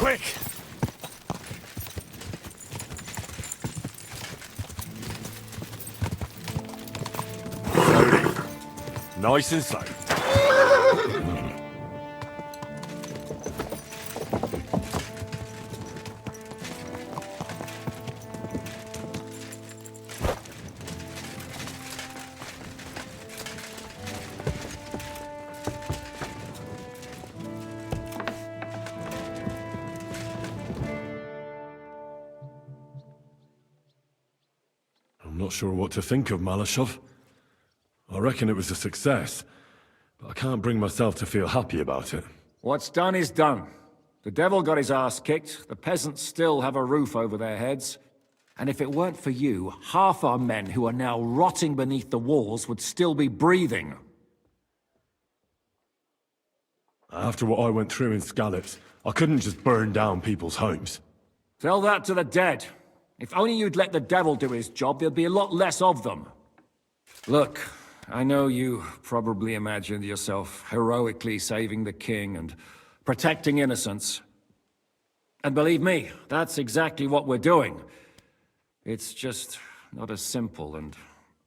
quick! Slowly. Nice and slow. I'm not sure what to think of Malashov. I reckon it was a success, but I can't bring myself to feel happy about it. What's done is done. The devil got his ass kicked, the peasants still have a roof over their heads. And if it weren't for you, half our men who are now rotting beneath the walls would still be breathing. After what I went through in Scallops, I couldn't just burn down people's homes. Tell that to the dead. If only you'd let the devil do his job, there'd be a lot less of them. Look, I know you probably imagined yourself heroically saving the king and protecting innocents. And believe me, that's exactly what we're doing. It's just not as simple and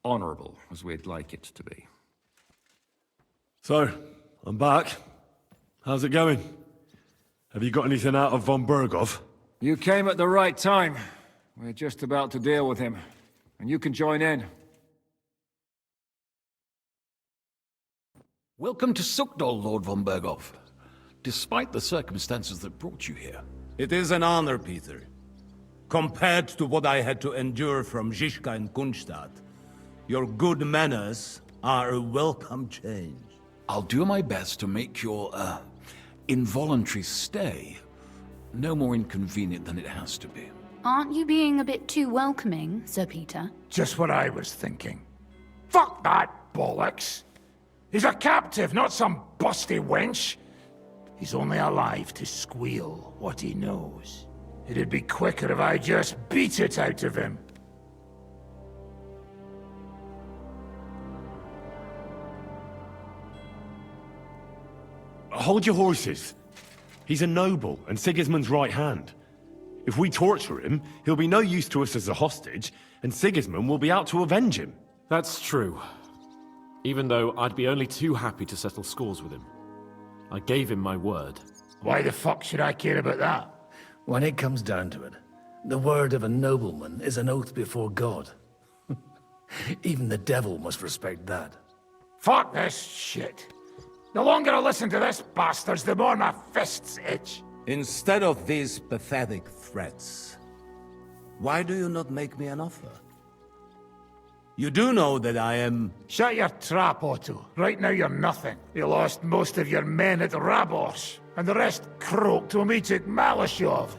honorable as we'd like it to be. So, I'm back. How's it going? Have you got anything out of von Bergov? You came at the right time. We're just about to deal with him, and you can join in. Welcome to Sukdol, Lord von Bergov. Despite the circumstances that brought you here. It is an honor, Peter. Compared to what I had to endure from Zizka and Kunstadt, your good manners are a welcome change. I'll do my best to make your, involuntary stay no more inconvenient than it has to be. Aren't you being a bit too welcoming, Sir Peter? Just what I was thinking. Fuck that bollocks! He's a captive, not some busty wench. He's only alive to squeal what he knows. It'd be quicker if I just beat it out of him. Hold your horses. He's a noble and Sigismund's right hand. If we torture him, he'll be no use to us as a hostage, and Sigismund will be out to avenge him. That's true. Even though I'd be only too happy to settle scores with him. I gave him my word. Why the fuck should I care about that? When it comes down to it, the word of a nobleman is an oath before God. Even the devil must respect that. Fuck this shit. The longer I listen to this bastards, the more my fists itch. Instead of these pathetic threats, why do you not make me an offer? You do know that I am... Shut your trap, Otto. Right now you're nothing. You lost most of your men at Rabos, and the rest croaked when we took Malashov.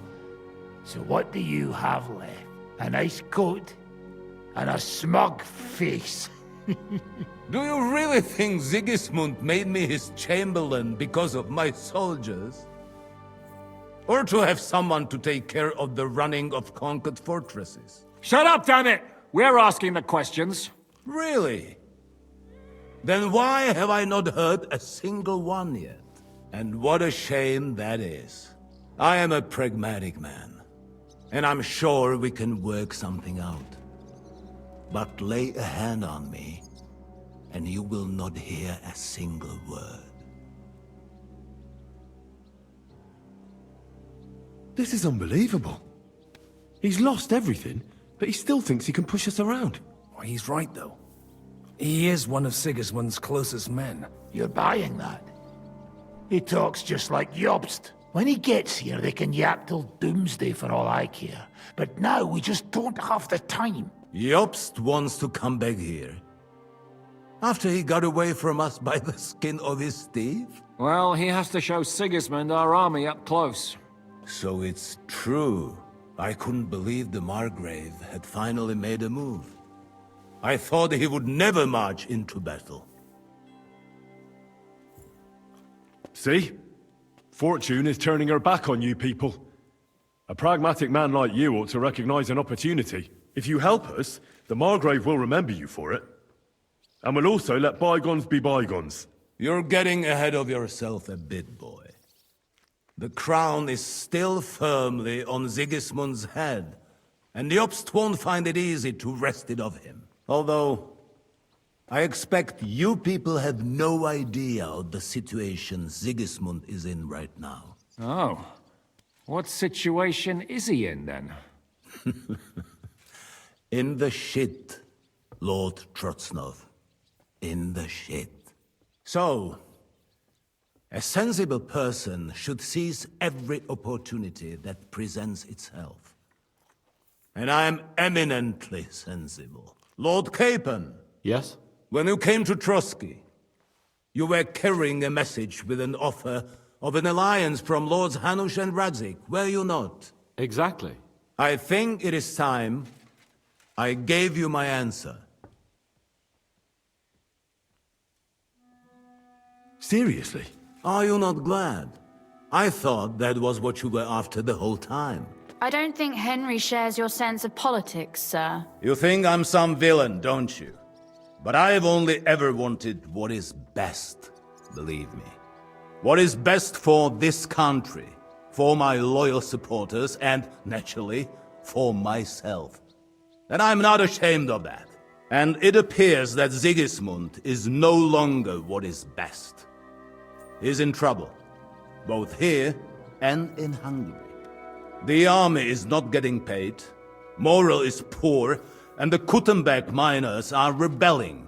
So what do you have left? A nice coat? And a smug face? Do you really think Sigismund made me his chamberlain because of my soldiers? Or to have someone to take care of the running of conquered fortresses? Shut up, damn it! We're asking the questions. Really? Then why have I not heard a single one yet? And what a shame that is. I am a pragmatic man, and I'm sure we can work something out. But lay a hand on me, and you will not hear a single word. This is unbelievable. He's lost everything, but he still thinks he can push us around. Well, he's right, though. He is one of Sigismund's closest men. You're buying that? He talks just like Jobst. When he gets here, they can yap till doomsday for all I care. But now we just don't have the time. Jobst wants to come back here. After he got away from us by the skin of his teeth? Well, he has to show Sigismund our army up close. So it's true. I couldn't believe the Margrave had finally made a move. I thought he would never march into battle. See? Fortune is turning her back on you people. A pragmatic man like you ought to recognize an opportunity. If you help us, the Margrave will remember you for it. And will also let bygones be bygones. You're getting ahead of yourself a bit, boy. The crown is still firmly on Sigismund's head, and the Obst won't find it easy to wrest it of him. Although, I expect you people have no idea of the situation Sigismund is in right now. Oh. What situation is he in, then? In the shit, Lord Trotsnov. In the shit. So, a sensible person should seize every opportunity that presents itself. And I am eminently sensible. Lord Capon, Yes? when you came to Trotsky, you were carrying a message with an offer of an alliance from Lords Hanush and Radzik, were you not? Exactly. I think it is time I gave you my answer. Seriously? Are you not glad? I thought that was what you were after the whole time. I don't think Henry shares your sense of politics, sir. You think I'm some villain, don't you? But I've only ever wanted what is best, believe me. What is best for this country, for my loyal supporters, and, naturally, for myself. And I'm not ashamed of that. And it appears that Sigismund is no longer what is best. He's in trouble, both here and in Hungary. The army is not getting paid, morale is poor, and the Kuttenberg miners are rebelling,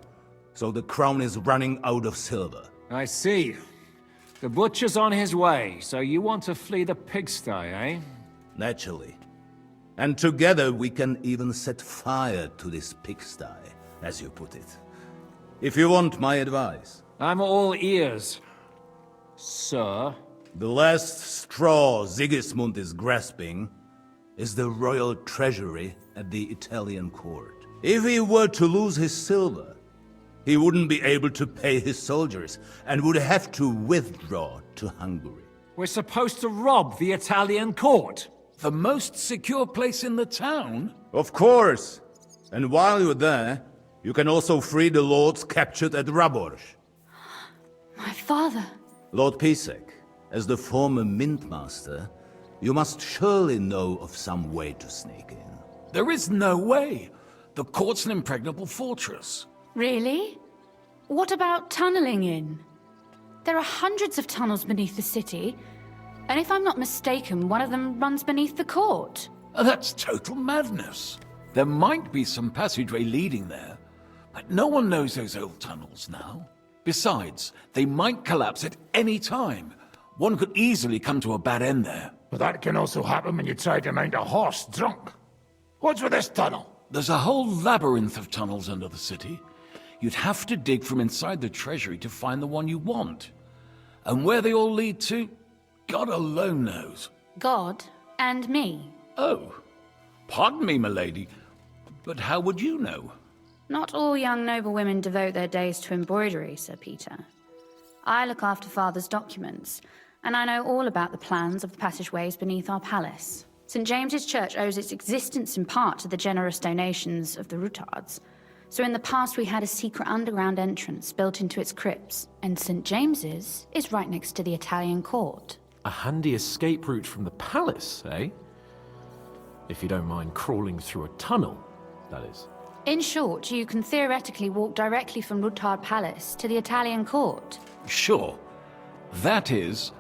so the crown is running out of silver. I see. The butcher's on his way, so you want to flee the pigsty, eh? Naturally. And together we can even set fire to this pigsty, as you put it. If you want my advice. I'm all ears. Sir? The last straw Sigismund is grasping is the royal treasury at the Italian court. If he were to lose his silver, he wouldn't be able to pay his soldiers and would have to withdraw to Hungary. We're supposed to rob the Italian court? The most secure place in the town? Of course! And while you're there, you can also free the lords captured at Raborz. My father. Lord Pisek, as the former Mintmaster, you must surely know of some way to sneak in. There is no way. The court's an impregnable fortress. Really? What about tunneling in? There are hundreds of tunnels beneath the city, and if I'm not mistaken, one of them runs beneath the court. That's total madness. There might be some passageway leading there, but no one knows those old tunnels now. Besides, they might collapse at any time. One could easily come to a bad end there. But that can also happen when you try to mount a horse drunk. What's with this tunnel? There's a whole labyrinth of tunnels under the city. You'd have to dig from inside the treasury to find the one you want. And where they all lead to, God alone knows. God and me. Oh, pardon me, milady, but how would you know? Not all young noblewomen devote their days to embroidery, Sir Peter. I look after Father's documents, and I know all about the plans of the passageways beneath our palace. St. James's Church owes its existence in part to the generous donations of the Rutards. So in the past we had a secret underground entrance built into its crypts, and St. James's is right next to the Italian court. A handy escape route from the palace, eh? If you don't mind crawling through a tunnel, that is. In short, you can theoretically walk directly from Rutard Palace to the Italian court. Sure. That is,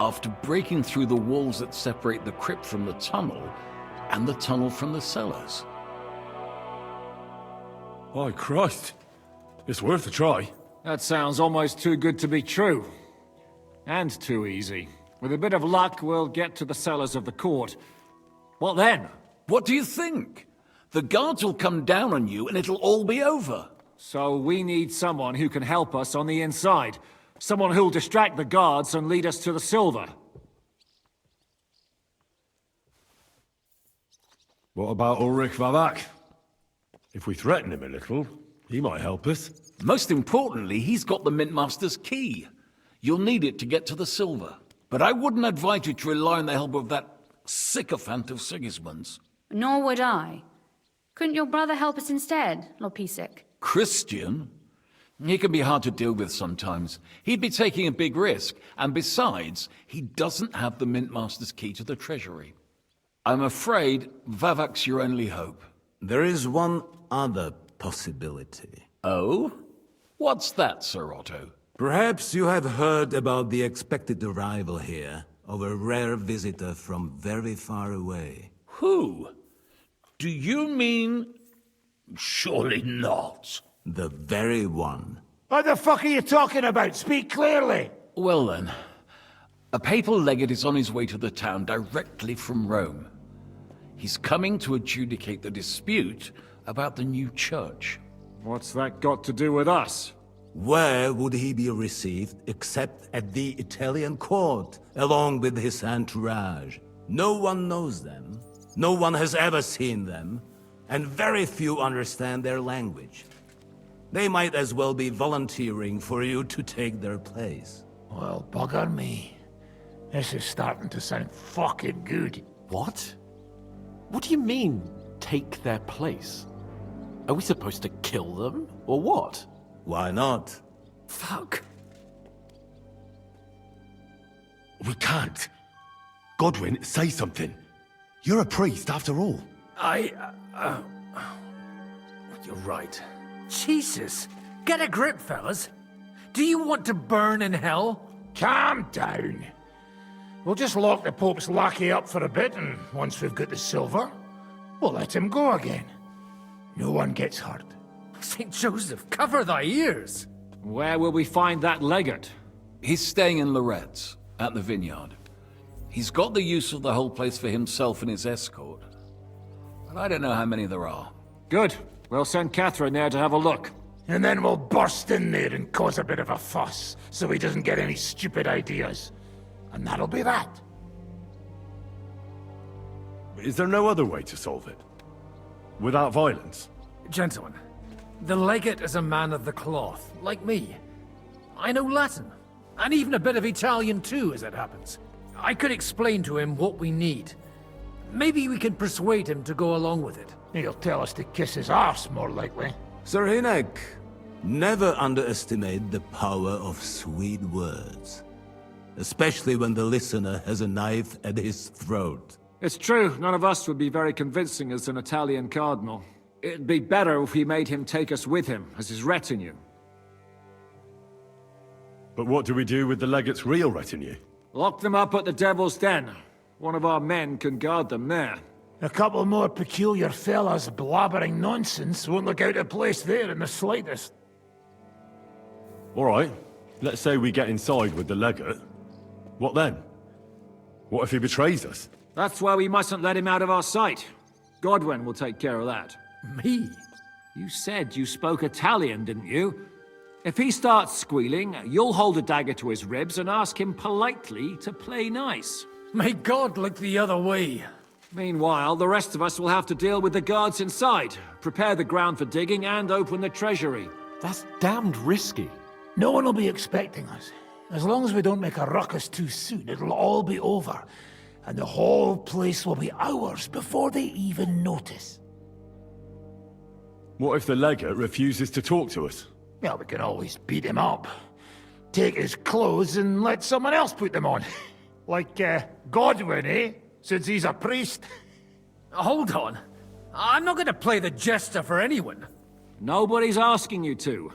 after breaking through the walls that separate the crypt from the tunnel, and the tunnel from the cellars. Oh, Christ. It's worth a try. That sounds almost too good to be true. And too easy. With a bit of luck, we'll get to the cellars of the court. What then? What do you think? The guards will come down on you and it'll all be over. So we need someone who can help us on the inside. Someone who'll distract the guards and lead us to the silver. What about Ulrich Vavak? If we threaten him a little, he might help us. Most importantly, he's got the Mintmaster's key. You'll need it to get to the silver. But I wouldn't advise you to rely on the help of that sycophant of Sigismund's. Nor would I. Couldn't your brother help us instead, Lord Pisek? Christian? He can be hard to deal with sometimes. He'd be taking a big risk, and besides, he doesn't have the Mint Master's key to the treasury. I'm afraid Vavak's your only hope. There is one other possibility. Oh? What's that, Sir Otto? Perhaps you have heard about the expected arrival here of a rare visitor from very far away. Who? Do you mean... Surely not. The very one. What the fuck are you talking about? Speak clearly. Well then, a papal legate is on his way to the town directly from Rome. He's coming to adjudicate the dispute about the new church. What's that got to do with us? Where would he be received except at the Italian court, along with his entourage? No one knows them, no one has ever seen them, and very few understand their language. They might as well be volunteering for you to take their place. Well, bugger me. This is starting to sound fucking good. What? What do you mean, take their place? Are we supposed to kill them, or what? Why not? Fuck. We can't. Godwin, say something. You're a priest, after all. You're right. Jesus! Get a grip, fellas. Do you want to burn in hell? Calm down. We'll just lock the Pope's lackey up for a bit, and once we've got the silver, we'll let him go again. No one gets hurt. St. Joseph, cover thy ears! Where will we find that legate? He's staying in Loretz, at the vineyard. He's got the use of the whole place for himself and his escort. But I don't know how many there are. Good. We'll send Catherine there to have a look. And then we'll burst in there and cause a bit of a fuss, so he doesn't get any stupid ideas. And that'll be that. Is there no other way to solve it? Without violence? Gentlemen, the legate is a man of the cloth, like me. I know Latin, and even a bit of Italian too, as it happens. I could explain to him what we need. Maybe we can persuade him to go along with it. He'll tell us to kiss his arse, more likely. Sir Hinek, never underestimate the power of sweet words. Especially when the listener has a knife at his throat. It's true, none of us would be very convincing as an Italian cardinal. It'd be better if we made him take us with him, as his retinue. But what do we do with the legate's real retinue? Lock them up at the Devil's Den. One of our men can guard them there. A couple more peculiar fellas blabbering nonsense won't look out of place there in the slightest. All right. Let's say we get inside with the legate. What then? What if he betrays us? That's why we mustn't let him out of our sight. Godwin will take care of that. Me? You said you spoke Italian, didn't you? If he starts squealing, you'll hold a dagger to his ribs and ask him politely to play nice. May God look the other way. Meanwhile, the rest of us will have to deal with the guards inside, prepare the ground for digging, and open the treasury. That's damned risky. No one will be expecting us. As long as we don't make a ruckus too soon, it'll all be over. And the whole place will be ours before they even notice. What if the legate refuses to talk to us? Well, we can always beat him up. Take his clothes and let someone else put them on. Like, Godwin, eh? Since he's a priest. Hold on. I'm not going to play the jester for anyone. Nobody's asking you to.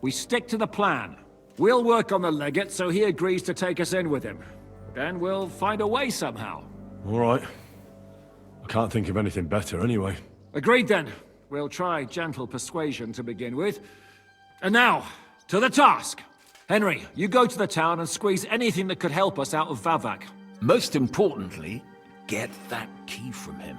We stick to the plan. We'll work on the legate so he agrees to take us in with him. Then we'll find a way somehow. All right. I can't think of anything better anyway. Agreed then. We'll try gentle persuasion to begin with. And now, to the task! Henry, you go to the town and squeeze anything that could help us out of Vavak. Most importantly, get that key from him.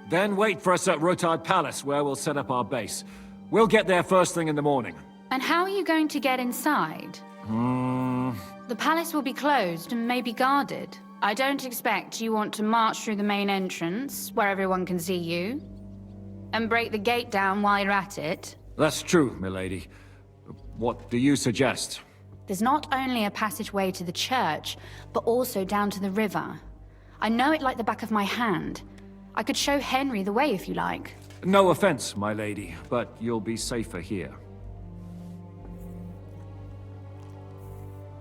Then wait for us at Rotard Palace, where we'll set up our base. We'll get there first thing in the morning. And how are you going to get inside? The palace will be closed and maybe guarded. I don't expect you want to march through the main entrance, where everyone can see you, and break the gate down while you're at it. That's true, milady. What do you suggest? There's not only a passageway to the church, but also down to the river. I know it like the back of my hand. I could show Henry the way if you like. No offense, my lady, but you'll be safer here.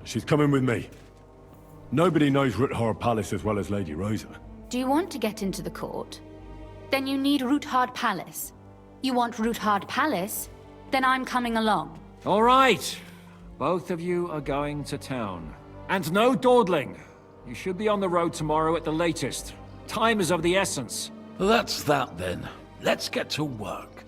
She's coming with me. Nobody knows Ruthard Palace as well as Lady Rosa. Do you want to get into the court? Then you need Ruthard Palace. You want Ruthard Palace? Then I'm coming along. All right. Both of you are going to town. And no dawdling. You should be on the road tomorrow at the latest. Time is of the essence. Well, that's that then. Let's get to work.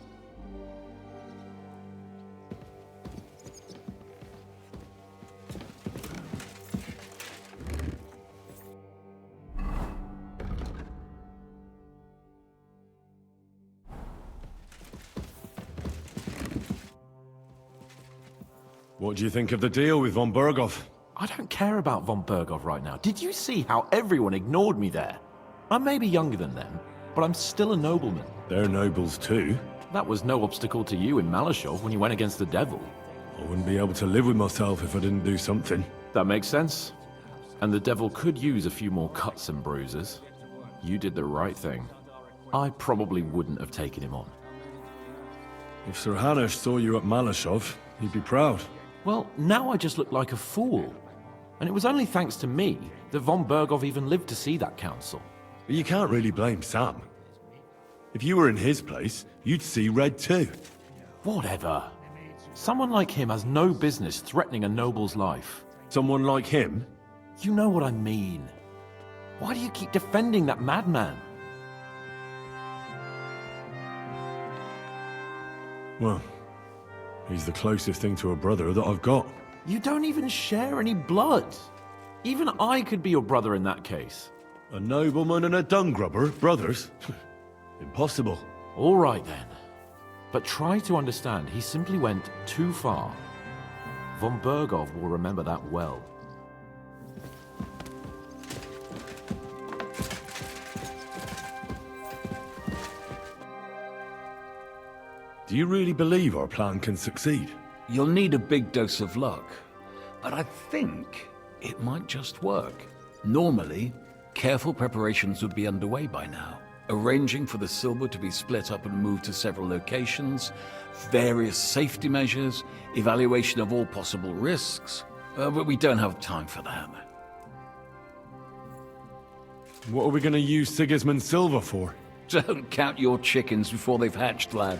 What do you think of the deal with von Berghoff? I don't care about von Berghoff right now. Did you see how everyone ignored me there? I may be younger than them, but I'm still a nobleman. They're nobles too. That was no obstacle to you in Malashov when you went against the devil. I wouldn't be able to live with myself if I didn't do something. That makes sense. And the devil could use a few more cuts and bruises. You did the right thing. I probably wouldn't have taken him on. If Sir Hanush saw you at Malashov, he'd be proud. Well, now I just look like a fool. And it was only thanks to me that von Berghoff even lived to see that council. But you can't really blame Sam. If you were in his place, you'd see red too. Whatever. Someone like him has no business threatening a noble's life. Someone like him? You know what I mean. Why do you keep defending that madman? Well, he's the closest thing to a brother that I've got. You don't even share any blood. Even I could be your brother in that case. A nobleman and a dung grubber, brothers? Impossible. All right then. But try to understand, he simply went too far. Von Berghoff will remember that well. Do you really believe our plan can succeed? You'll need a big dose of luck, but I think it might just work. Normally, careful preparations would be underway by now, arranging for the silver to be split up and moved to several locations, various safety measures, evaluation of all possible risks, but we don't have time for that. What are we going to use Sigismund's silver for? Don't count your chickens before they've hatched, lad.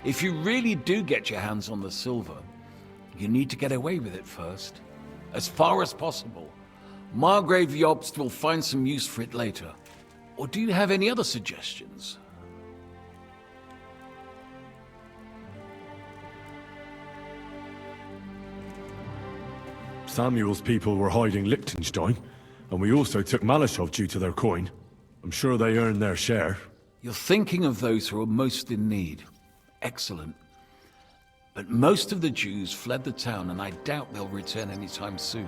If you really do get your hands on the silver, you need to get away with it first. As far as possible. Margrave Jobst will find some use for it later. Or do you have any other suggestions? Samuel's people were hiding Liechtenstein, and we also took Malashov due to their coin. I'm sure they earned their share. You're thinking of those who are most in need. Excellent. But most of the Jews fled the town, and I doubt they'll return anytime soon.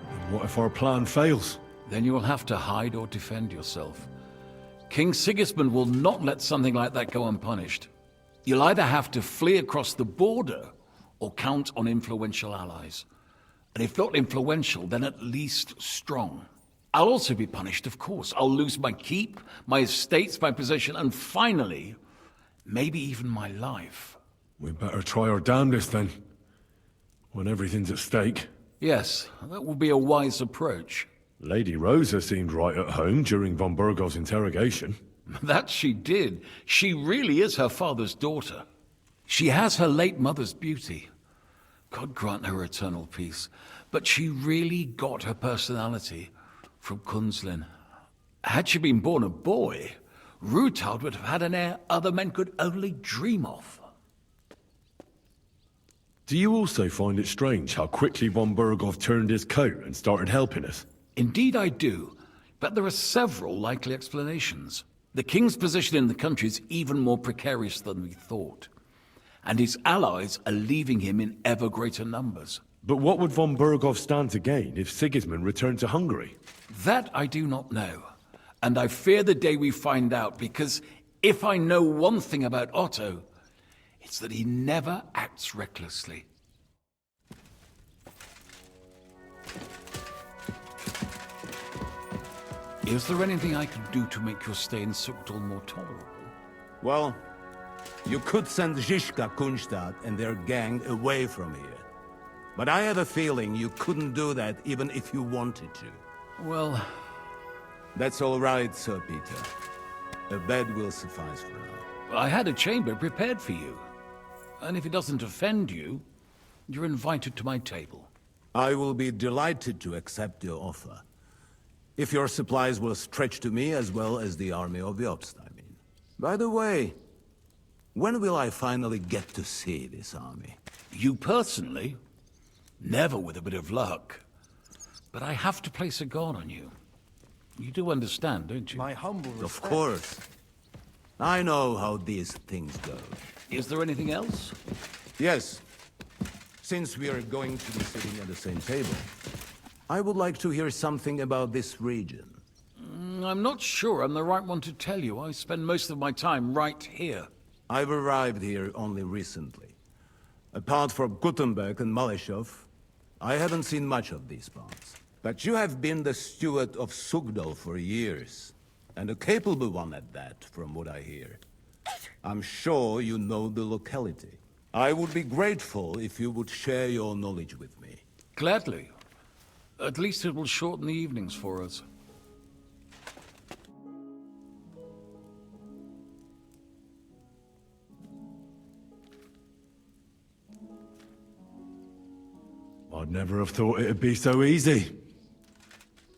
And what if our plan fails? Then you will have to hide or defend yourself. King Sigismund will not let something like that go unpunished. You'll either have to flee across the border or count on influential allies. And if not influential, then at least strong. I'll also be punished, of course. I'll lose my keep, my estates, my position, and finally, maybe even my life. We better try our damnedest then. When everything's at stake. Yes, that will be a wise approach. Lady Rosa seemed right at home during von Berghoff's interrogation. That she did. She really is her father's daughter. She has her late mother's beauty. God grant her eternal peace. But she really got her personality from Kunzlin. Had she been born a boy, Ruthard would have had an heir other men could only dream of. Do you also find it strange how quickly von Berghoff turned his coat and started helping us? Indeed I do, but there are several likely explanations. The king's position in the country is even more precarious than we thought, and his allies are leaving him in ever greater numbers. But what would von Berghoff stand to gain if Sigismund returned to Hungary? That I do not know, and I fear the day we find out, because if I know one thing about Otto, it's that he never acts recklessly. Is there anything I can do to make your stay in Sukdal more tolerable? Well, you could send Zizka Kunstad and their gang away from here. But I have a feeling you couldn't do that even if you wanted to. Well, That's all right, Sir Peter. A bed will suffice for now. I had a chamber prepared for you. And if it doesn't offend you, you're invited to my table. I will be delighted to accept your offer. If your supplies will stretch to me as well as the army of Jobst, I mean. By the way, when will I finally get to see this army? You personally? Never with a bit of luck. But I have to place a guard on you. You do understand, don't you? Of course. I know how these things go. Is there anything else? Yes. Since we are going to be sitting at the same table, I would like to hear something about this region. I'm not sure I'm the right one to tell you. I spend most of my time right here. I've arrived here only recently. Apart from Gutenberg and Maleshov, I haven't seen much of these parts. But you have been the steward of Sugdal for years, and a capable one at that, from what I hear. I'm sure you know the locality. I would be grateful if you would share your knowledge with me. Gladly. At least it will shorten the evenings for us. I'd never have thought it'd be so easy.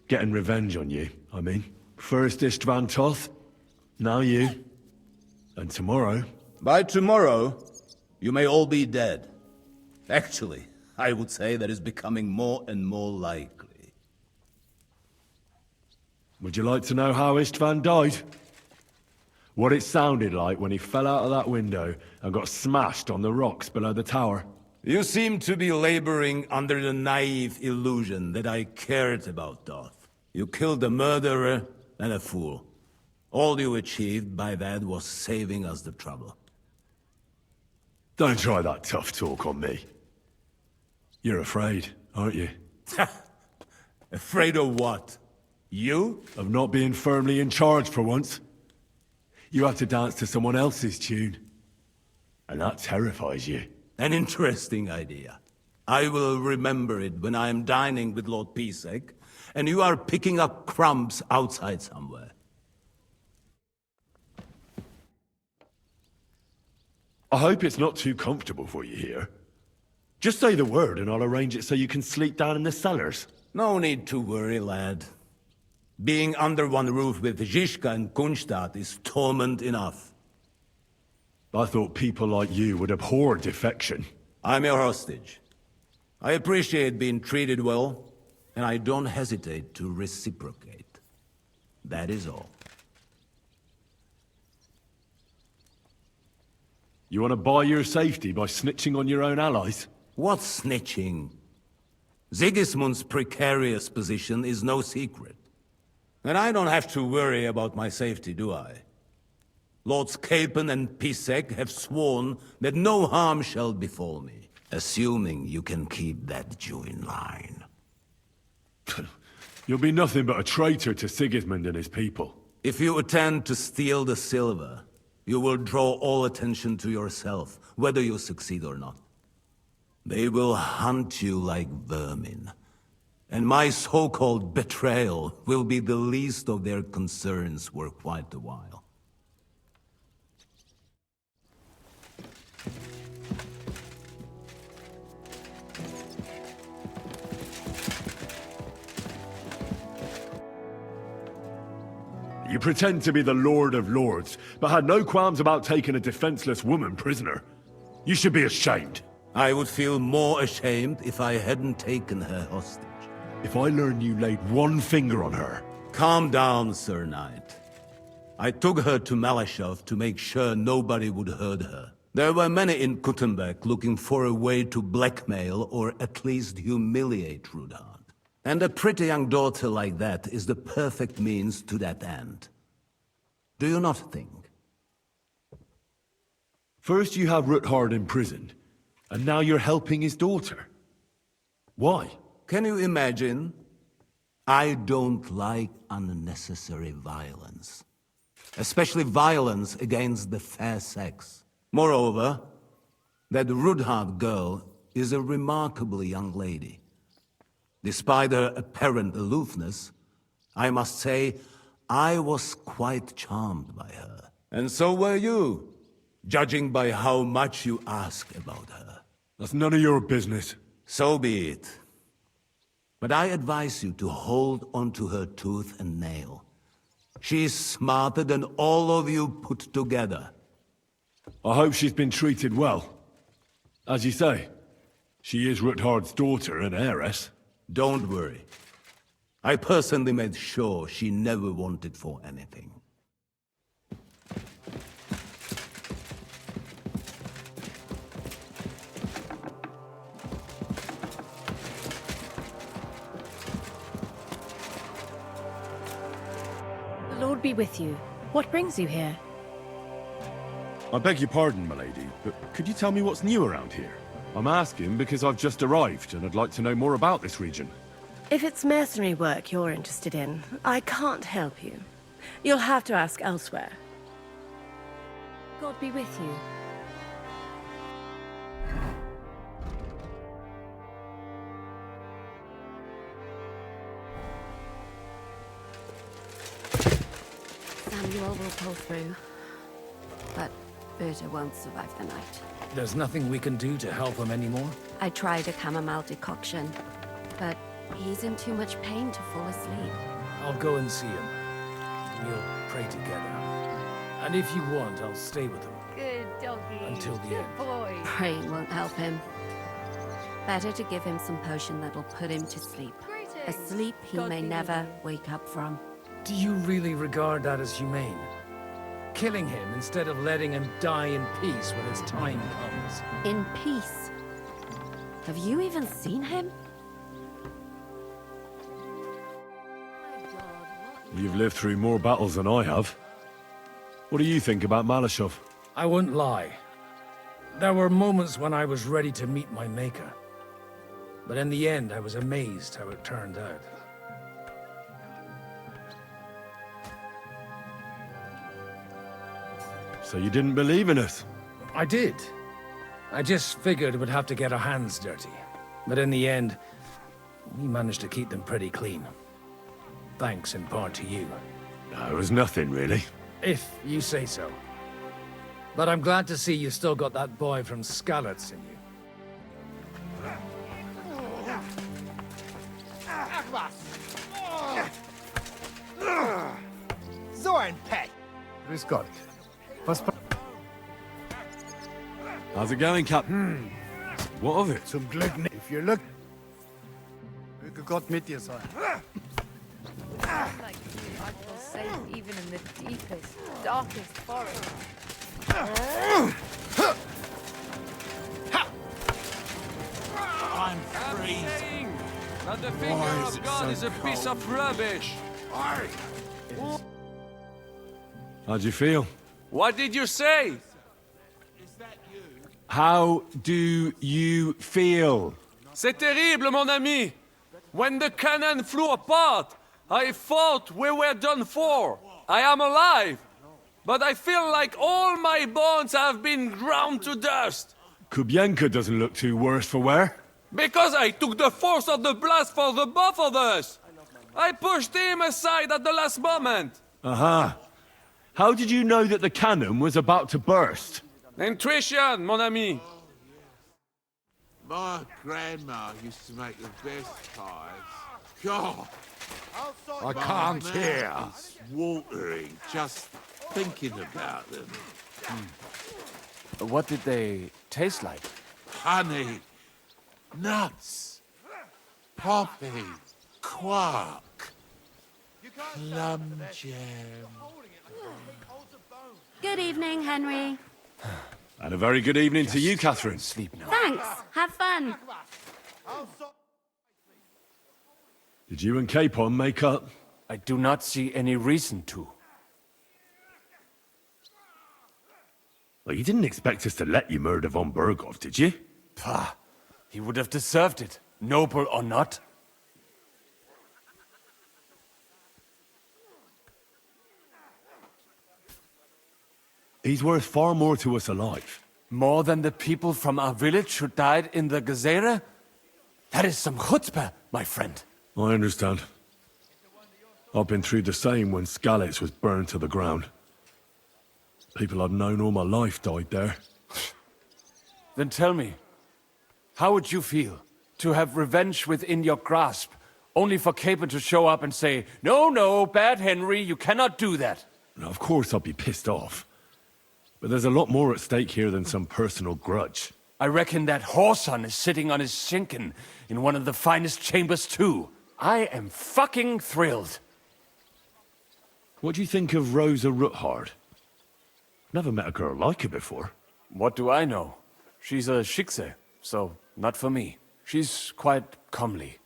Getting revenge on you, I mean. First Istvan Toth, now you. And tomorrow... By tomorrow, you may all be dead. Actually, I would say that is becoming more and more likely. Would you like to know how Istvan died? What it sounded like when he fell out of that window and got smashed on the rocks below the tower? You seem to be laboring under the naive illusion that I cared about Toth. You killed a murderer and a fool. All you achieved by that was saving us the trouble. Don't try that tough talk on me. You're afraid, aren't you? Afraid of what? You? Of not being firmly in charge for once. You have to dance to someone else's tune. And that terrifies you. An interesting idea. I will remember it when I am dining with Lord Pisek, and you are picking up crumbs outside somewhere. I hope it's not too comfortable for you here. Just say the word and I'll arrange it so you can sleep down in the cellars. No need to worry, lad. Being under one roof with Zizka and Kunstadt is torment enough. I thought people like you would abhor defection. I'm your hostage. I appreciate being treated well, and I don't hesitate to reciprocate. That is all. You want to buy your safety by snitching on your own allies? What snitching? Sigismund's precarious position is no secret. And I don't have to worry about my safety, do I? Lords Capon and Pisek have sworn that no harm shall befall me, assuming you can keep that Jew in line. You'll be nothing but a traitor to Sigismund and his people. If you attempt to steal the silver, you will draw all attention to yourself, whether you succeed or not. They will hunt you like vermin. And my so-called betrayal will be the least of their concerns for quite a while. You pretend to be the Lord of Lords, but had no qualms about taking a defenseless woman prisoner. You should be ashamed. I would feel more ashamed if I hadn't taken her hostage. If I learn you laid one finger on her... Calm down, Sir Knight. I took her to Maleshov to make sure nobody would hurt her. There were many in Gutenberg looking for a way to blackmail or at least humiliate Rudhard. And a pretty young daughter like that is the perfect means to that end. Do you not think? First you have Rudhard imprisoned, and now you're helping his daughter. Why? Can you imagine? I don't like unnecessary violence. Especially violence against the fair sex. Moreover, that Rudhard girl is a remarkable young lady. Despite her apparent aloofness, I must say I was quite charmed by her. And so were you, judging by how much you ask about her. That's none of your business. So be it. But I advise you to hold onto her tooth and nail. She's smarter than all of you put together. I hope she's been treated well. As you say, she is Ruthard's daughter and heiress. Don't worry. I personally made sure she never wanted for anything. The Lord be with you. What brings you here? I beg your pardon, milady, but could you tell me what's new around here? I'm asking because I've just arrived, and I'd like to know more about this region. If it's mercenary work you're interested in, I can't help you. You'll have to ask elsewhere. God be with you. Samuel will pull through, but Berta won't survive the night. There's nothing we can do to help him anymore? I tried a chamomile decoction, but he's in too much pain to fall asleep. I'll go and see him. We'll pray together. And if you want, I'll stay with him. Good doggy. Until the end. Boy. Praying won't help him. Better to give him some potion that'll put him to sleep. A sleep he may never wake up from. Do you really regard that as humane? Killing him instead of letting him die in peace when his time comes. In peace? Have you even seen him? You've lived through more battles than I have. What do you think about Malashov? I wouldn't lie. There were moments when I was ready to meet my maker. But in the end, I was amazed how it turned out. So you didn't believe in us? I did. I just figured we'd have to get our hands dirty. But in the end, we managed to keep them pretty clean. Thanks in part to you. No, it was nothing, really. If you say so. But I'm glad to see you still got that boy from Skalitz in you. So ein Pech. Grüß Gott. How's it going, Captain? What of it? Zum Glück nicht. If you look... Möge Gott mit dir sein. Like you, I feel safe even in the deepest, darkest forest. I'm freezing. That the finger of God is a piece of rubbish. How'd you feel? What did you say? How do you feel? C'est terrible, mon ami. When the cannon flew apart, I thought we were done for. I am alive. But I feel like all my bones have been ground to dust. Kubienka doesn't look too worse for wear. Because I took the force of the blast for the both of us. I pushed him aside at the last moment. Aha. How did you know that the cannon was about to burst? Intuition, mon ami. My grandma used to make the best pies. God, I can't hear. it's watering just thinking about them. What did they taste like? Honey, nuts, poppy, quark, plum jam. Good evening, Henry. And a very good evening to you, Catherine. Sleep now. Thanks. Have fun. Did you and Capon make up? I do not see any reason to. Well, you didn't expect us to let you murder von Berghoff, did you? Pah, he would have deserved it, noble or not. He's worth far more to us alive. More than the people from our village who died in the Gezerah? That is some chutzpah, my friend. I understand. I've been through the same when Skalitz was burned to the ground. People I've known all my life died there. Then tell me, how would you feel to have revenge within your grasp, only for Capon to show up and say, "No, no, Bad Henry, you cannot do that"? Now, of course I'd be pissed off. But there's a lot more at stake here than some personal grudge. I reckon that whoreson is sitting on his shinken in one of the finest chambers too. I am fucking thrilled. What do you think of Rosa Ruthard? Never met a girl like her before. What do I know? She's a Schickse, so not for me. She's quite comely,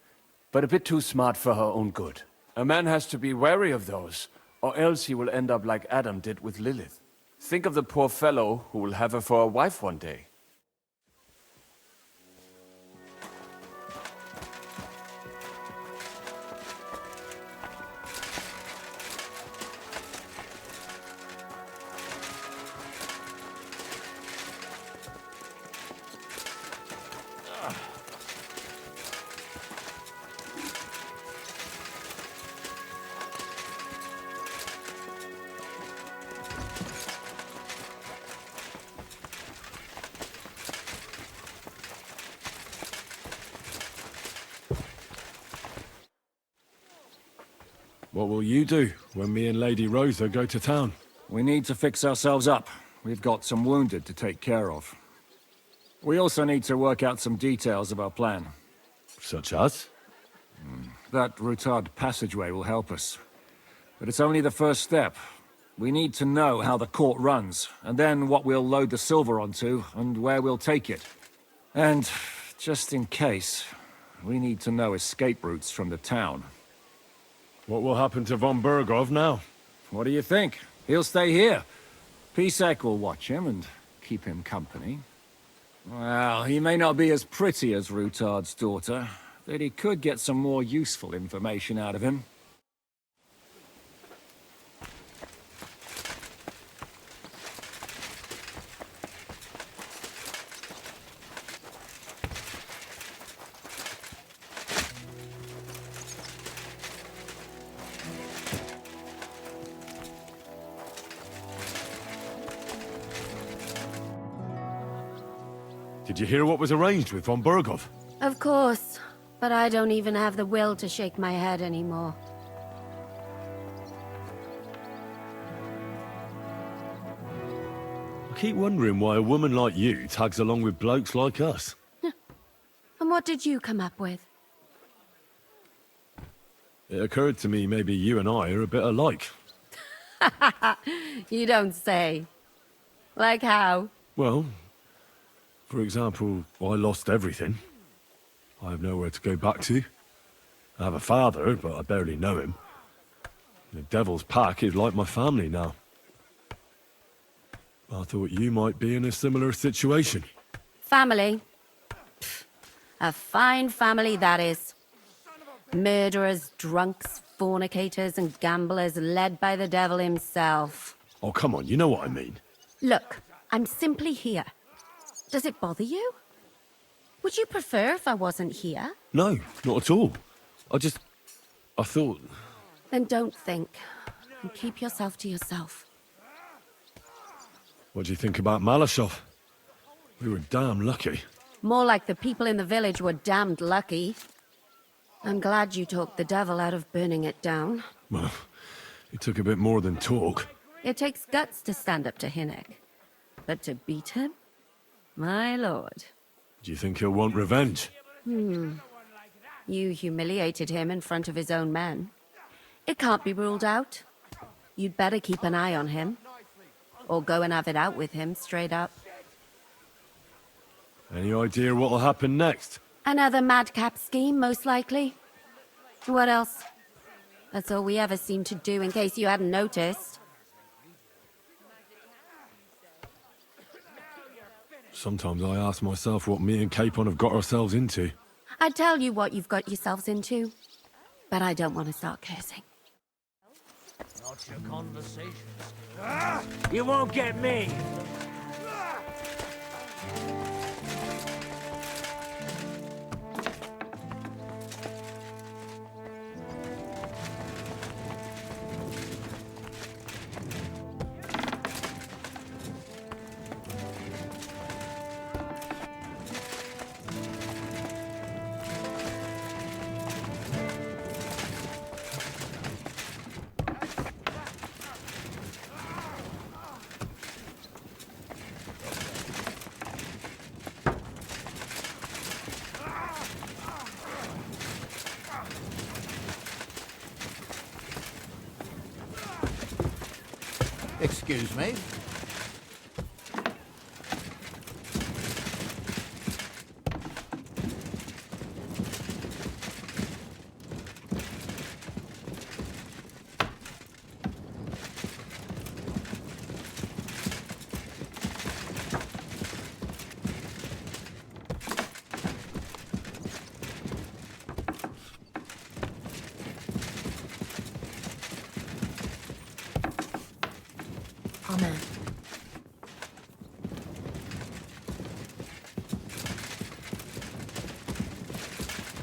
but a bit too smart for her own good. A man has to be wary of those, or else he will end up like Adam did with Lilith. Think of the poor fellow who will have her for a wife one day. What will you do when me and Lady Rosa go to town? We need to fix ourselves up. We've got some wounded to take care of. We also need to work out some details of our plan. Such as? That Rutard passageway will help us. But it's only the first step. We need to know how the court runs, and then what we'll load the silver onto, and where we'll take it. And, just in case, we need to know escape routes from the town. What will happen to von Bergov now? What do you think? He'll stay here. Pisek will watch him and keep him company. Well, he may not be as pretty as Rutard's daughter, but he could get some more useful information out of him. Did you hear what was arranged with von Bergov? Of course, but I don't even have the will to shake my head anymore. I keep wondering why a woman like you tags along with blokes like us. And what did you come up with? It occurred to me maybe you and I are a bit alike. You don't say. Like how? Well, for example, I lost everything. I have nowhere to go back to. I have a father, but I barely know him. The Devil's Pack is like my family now. I thought you might be in a similar situation. Family? Pfft, a fine family that is. Murderers, drunks, fornicators, and gamblers led by the devil himself. Oh, come on, you know what I mean. Look, I'm simply here. Does it bother you? Would you prefer if I wasn't here? No, not at all. I thought... Then don't think. And keep yourself to yourself. What do you think about Malashov? We were damn lucky. More like the people in the village were damned lucky. I'm glad you talked the devil out of burning it down. Well, it took a bit more than talk. It takes guts to stand up to Hinnick. But to beat him? My lord. Do you think he'll want revenge? You humiliated him in front of his own men. It can't be ruled out. You'd better keep an eye on him. Or go and have it out with him, straight up. Any idea what'll happen next? Another madcap scheme, most likely. What else? That's all we ever seem to do, in case you hadn't noticed. Sometimes I ask myself what me and Capon have got ourselves into. I'd tell you what you've got yourselves into, but I don't want to start cursing. Not your conversations. You won't get me! Excuse me? Amen.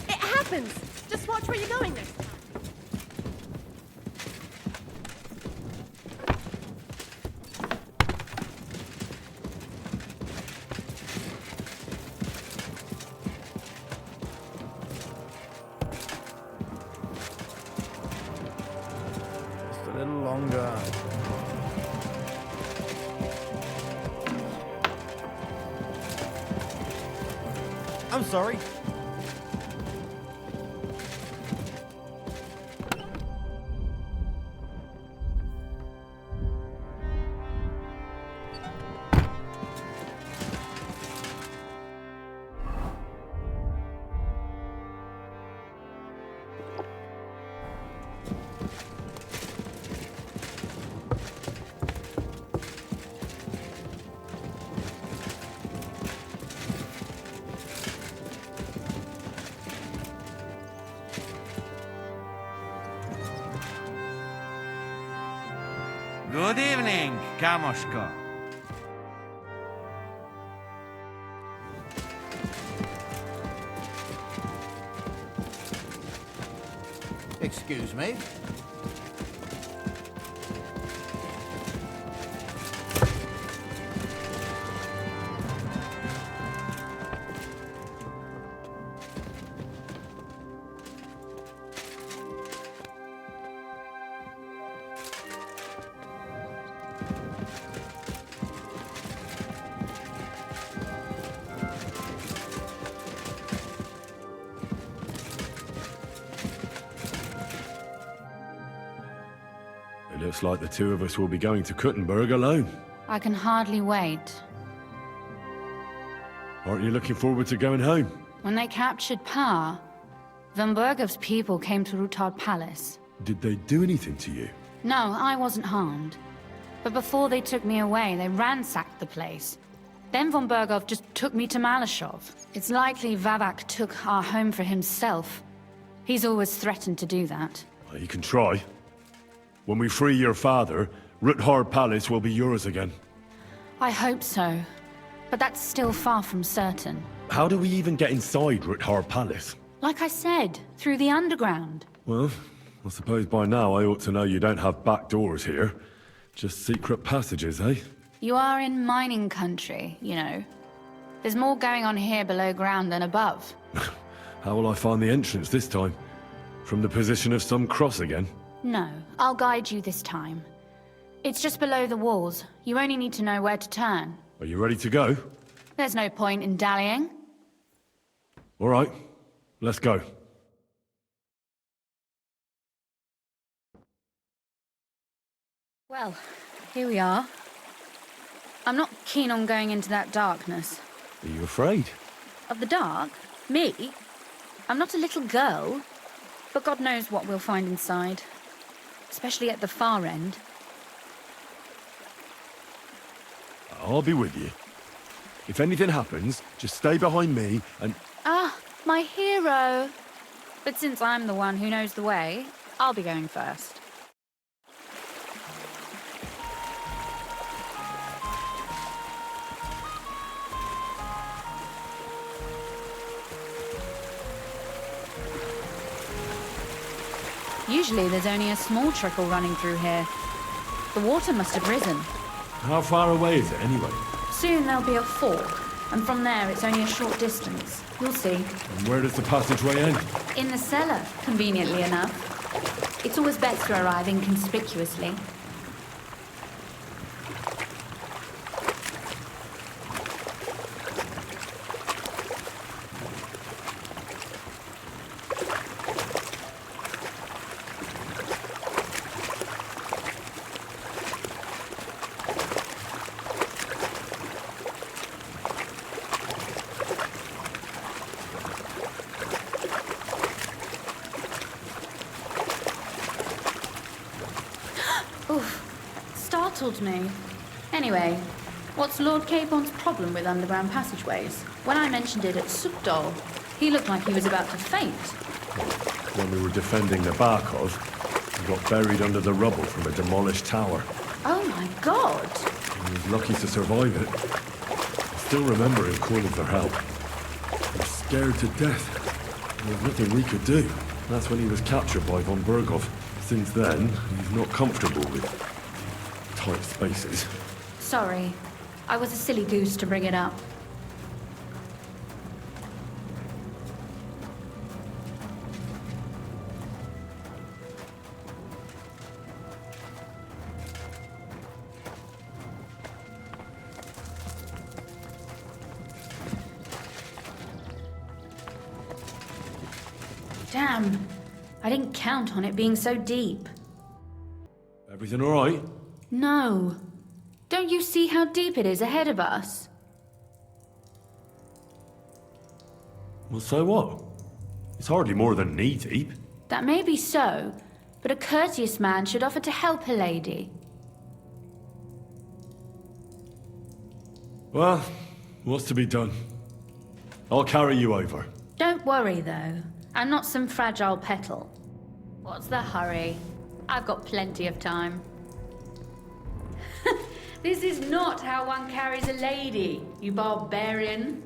It happens! Just watch where you're going this time. Just a little longer. I'm sorry. Good evening, Kamoshko. Excuse me? It looks like the two of us will be going to Kuttenberg alone. I can hardly wait. Aren't you looking forward to going home? When they captured Pa, Von Bergov's people came to Ruttard Palace. Did they do anything to you? No, I wasn't harmed. But before they took me away, they ransacked the place. Then Von Bergov just took me to Malashov. It's likely Vavak took our home for himself. He's always threatened to do that. Well, you can try. When we free your father, Ruttard Palace will be yours again. I hope so. But that's still far from certain. How do we even get inside Ruttard Palace? Like I said, through the underground. Well, I suppose by now I ought to know you don't have back doors here. Just secret passages, eh? You are in mining country, you know. There's more going on here below ground than above. How will I find the entrance this time? From the position of some cross again? No, I'll guide you this time. It's just below the walls. You only need to know where to turn. Are you ready to go? There's no point in dallying. All right, let's go. Well, here we are. I'm not keen on going into that darkness. Are you afraid? Of the dark? Me? I'm not a little girl. But God knows what we'll find inside. Especially at the far end. I'll be with you. If anything happens, just stay behind me and... Ah, my hero! But since I'm the one who knows the way, I'll be going first. Usually there's only a small trickle running through here. The water must have risen. How far away is it anyway? Soon there'll be a fork, and from there it's only a short distance. You'll see. And where does the passageway end? In the cellar, conveniently enough. It's always best to arrive inconspicuously. startled me. Anyway, what's Lord Capon's problem with underground passageways? When I mentioned it at Sukdol, he looked like he was about to faint. When we were defending the Barkov, he got buried under the rubble from a demolished tower. Oh my god! He was lucky to survive it. I still remember him calling for help. He was scared to death. There was nothing we could do. That's when he was captured by von Berghoff. Since then, he's not comfortable with tight spaces. Sorry. I was a silly goose to bring it up. Damn. I didn't count on it being so deep. Everything all right? No. Don't you see how deep it is ahead of us? Well, so what? It's hardly more than knee-deep. That may be so, but a courteous man should offer to help a lady. Well, what's to be done? I'll carry you over. Don't worry, though. I'm not some fragile petal. What's the hurry? I've got plenty of time. This is not how one carries a lady, you barbarian.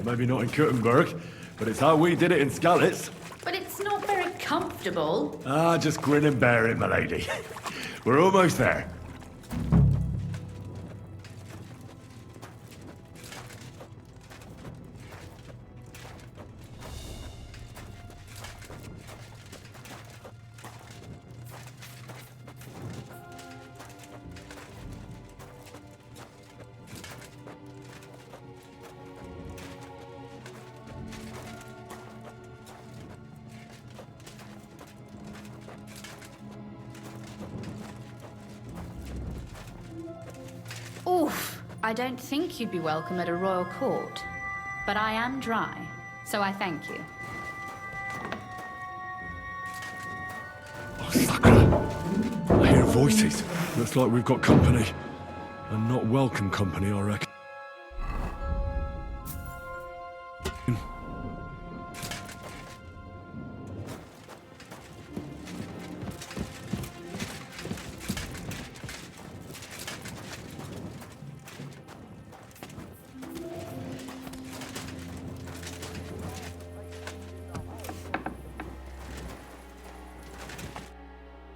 Maybe not in Kuttenberg, but it's how we did it in Skalitz. But it's not very comfortable. Ah, just grin and bear it, my lady. We're almost there. Oof, I don't think you'd be welcome at a royal court. But I am dry, so I thank you. Oh, Sakura! I hear voices. Looks like we've got company. And not welcome company, I reckon.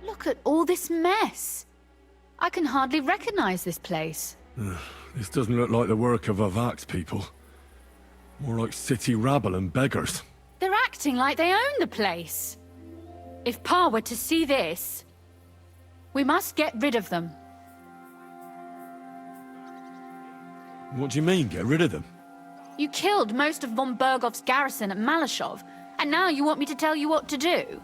Look at all this mess. I can hardly recognize this place. This doesn't look like the work of Avak's people. More like city rabble and beggars. They're acting like they own the place. If Pa were to see this, we must get rid of them. What do you mean, get rid of them? You killed most of von Bergoff's garrison at Malashov, and now you want me to tell you what to do?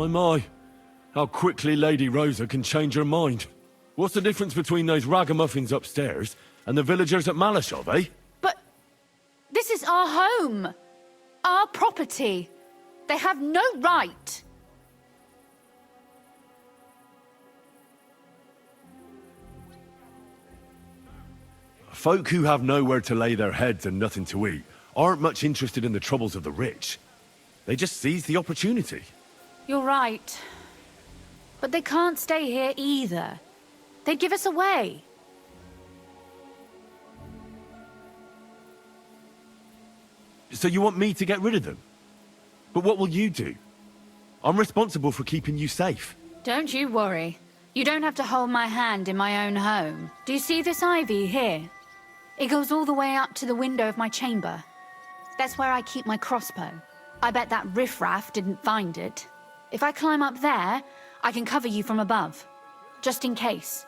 My. How quickly Lady Rosa can change her mind. What's the difference between those ragamuffins upstairs and the villagers at Malashov, eh? But this is our home. Our property. They have no right. Folk who have nowhere to lay their heads and nothing to eat aren't much interested in the troubles of the rich. They just seize the opportunity. You're right. But they can't stay here either. They'd give us away. So you want me to get rid of them? But what will you do? I'm responsible for keeping you safe. Don't you worry. You don't have to hold my hand in my own home. Do you see this ivy here? It goes all the way up to the window of my chamber. That's where I keep my crossbow. I bet that riffraff didn't find it. If I climb up there, I can cover you from above. Just in case.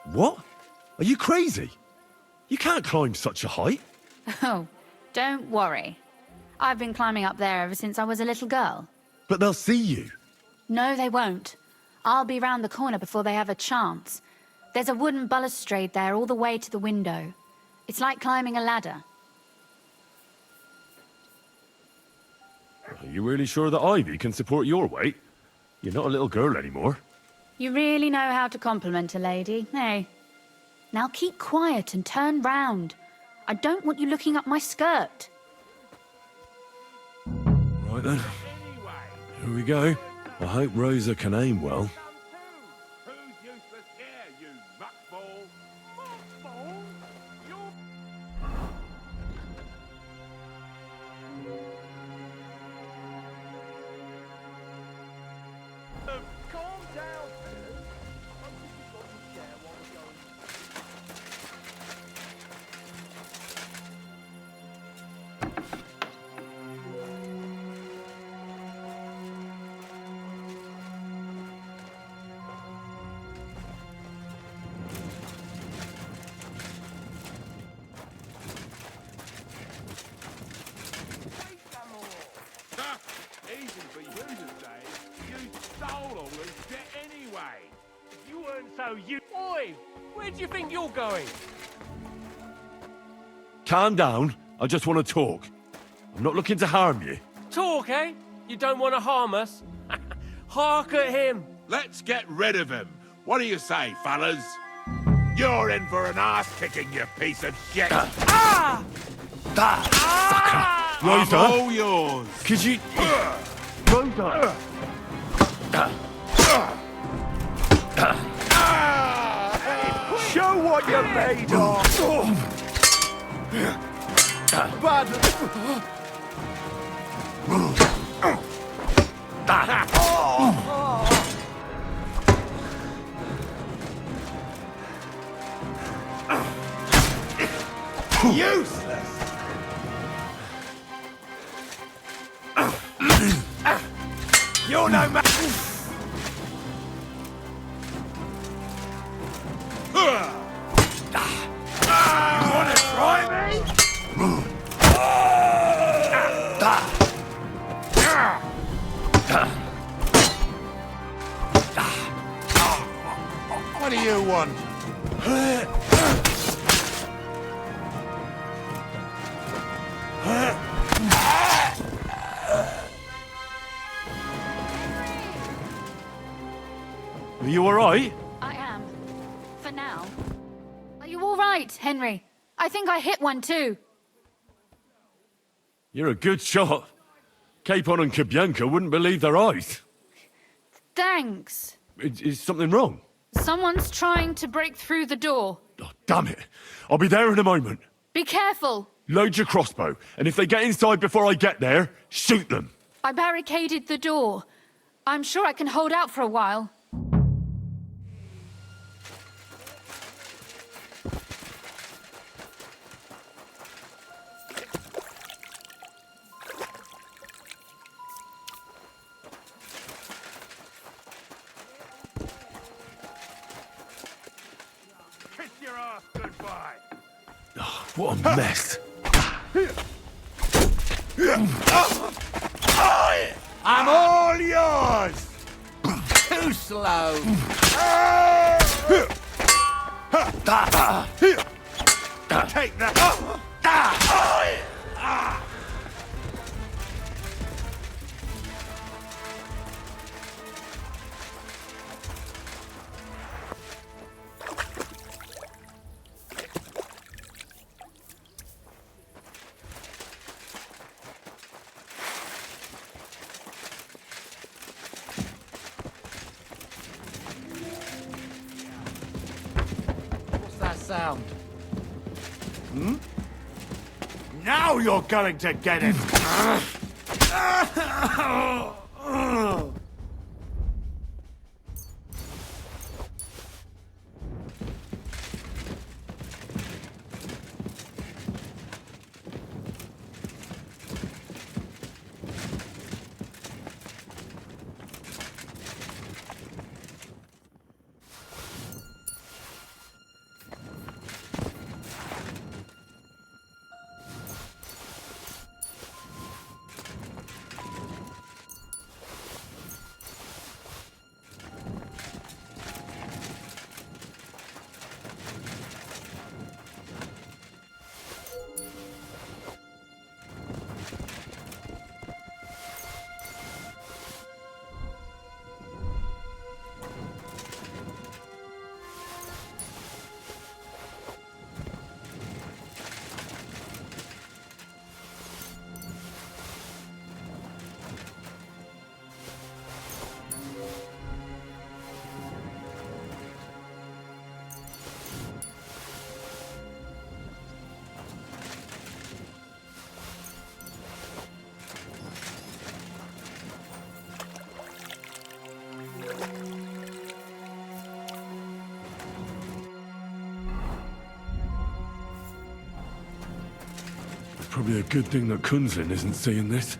What? Are you crazy? You can't climb such a height. Oh, don't worry. I've been climbing up there ever since I was a little girl. But they'll see you. No, they won't. I'll be round the corner before they have a chance. There's a wooden balustrade there all the way to the window. It's like climbing a ladder. Are you really sure that ivy can support your weight? You're not a little girl anymore. You really know how to compliment a lady, eh? Now keep quiet and turn round. I don't want you looking up my skirt. Right then. Here we go. I hope Rosa can aim well. Easy for you to say. You stole all this shit anyway. If you weren't so Oi! Where do you think you're going? Calm down. I just want to talk. I'm not looking to harm you. Talk, eh? You don't want to harm us? Hark at him! Let's get rid of him. What do you say, fellas? You're in for an ass-kicking, you piece of shit. Ah! Rosa? I'm all yours. Could you... Rosa! Show what you're made of! Bad... Useless! You're no man! You wanna try me? What do you want? Are you alright? I am. For now. Are you all right, Henry? I think I hit one too. You're a good shot. Capon and Kabianka wouldn't believe their eyes. Thanks. Is something wrong? Someone's trying to break through the door. Oh, damn it. I'll be there in a moment. Be careful. Load your crossbow, and if they get inside before I get there, shoot them. I barricaded the door. I'm sure I can hold out for a while. Kiss your ass goodbye! What a mess. I'm all yours! Too slow! Take that! Sound. Now you're going to get it! Probably a good thing that Kunzlin isn't seeing this.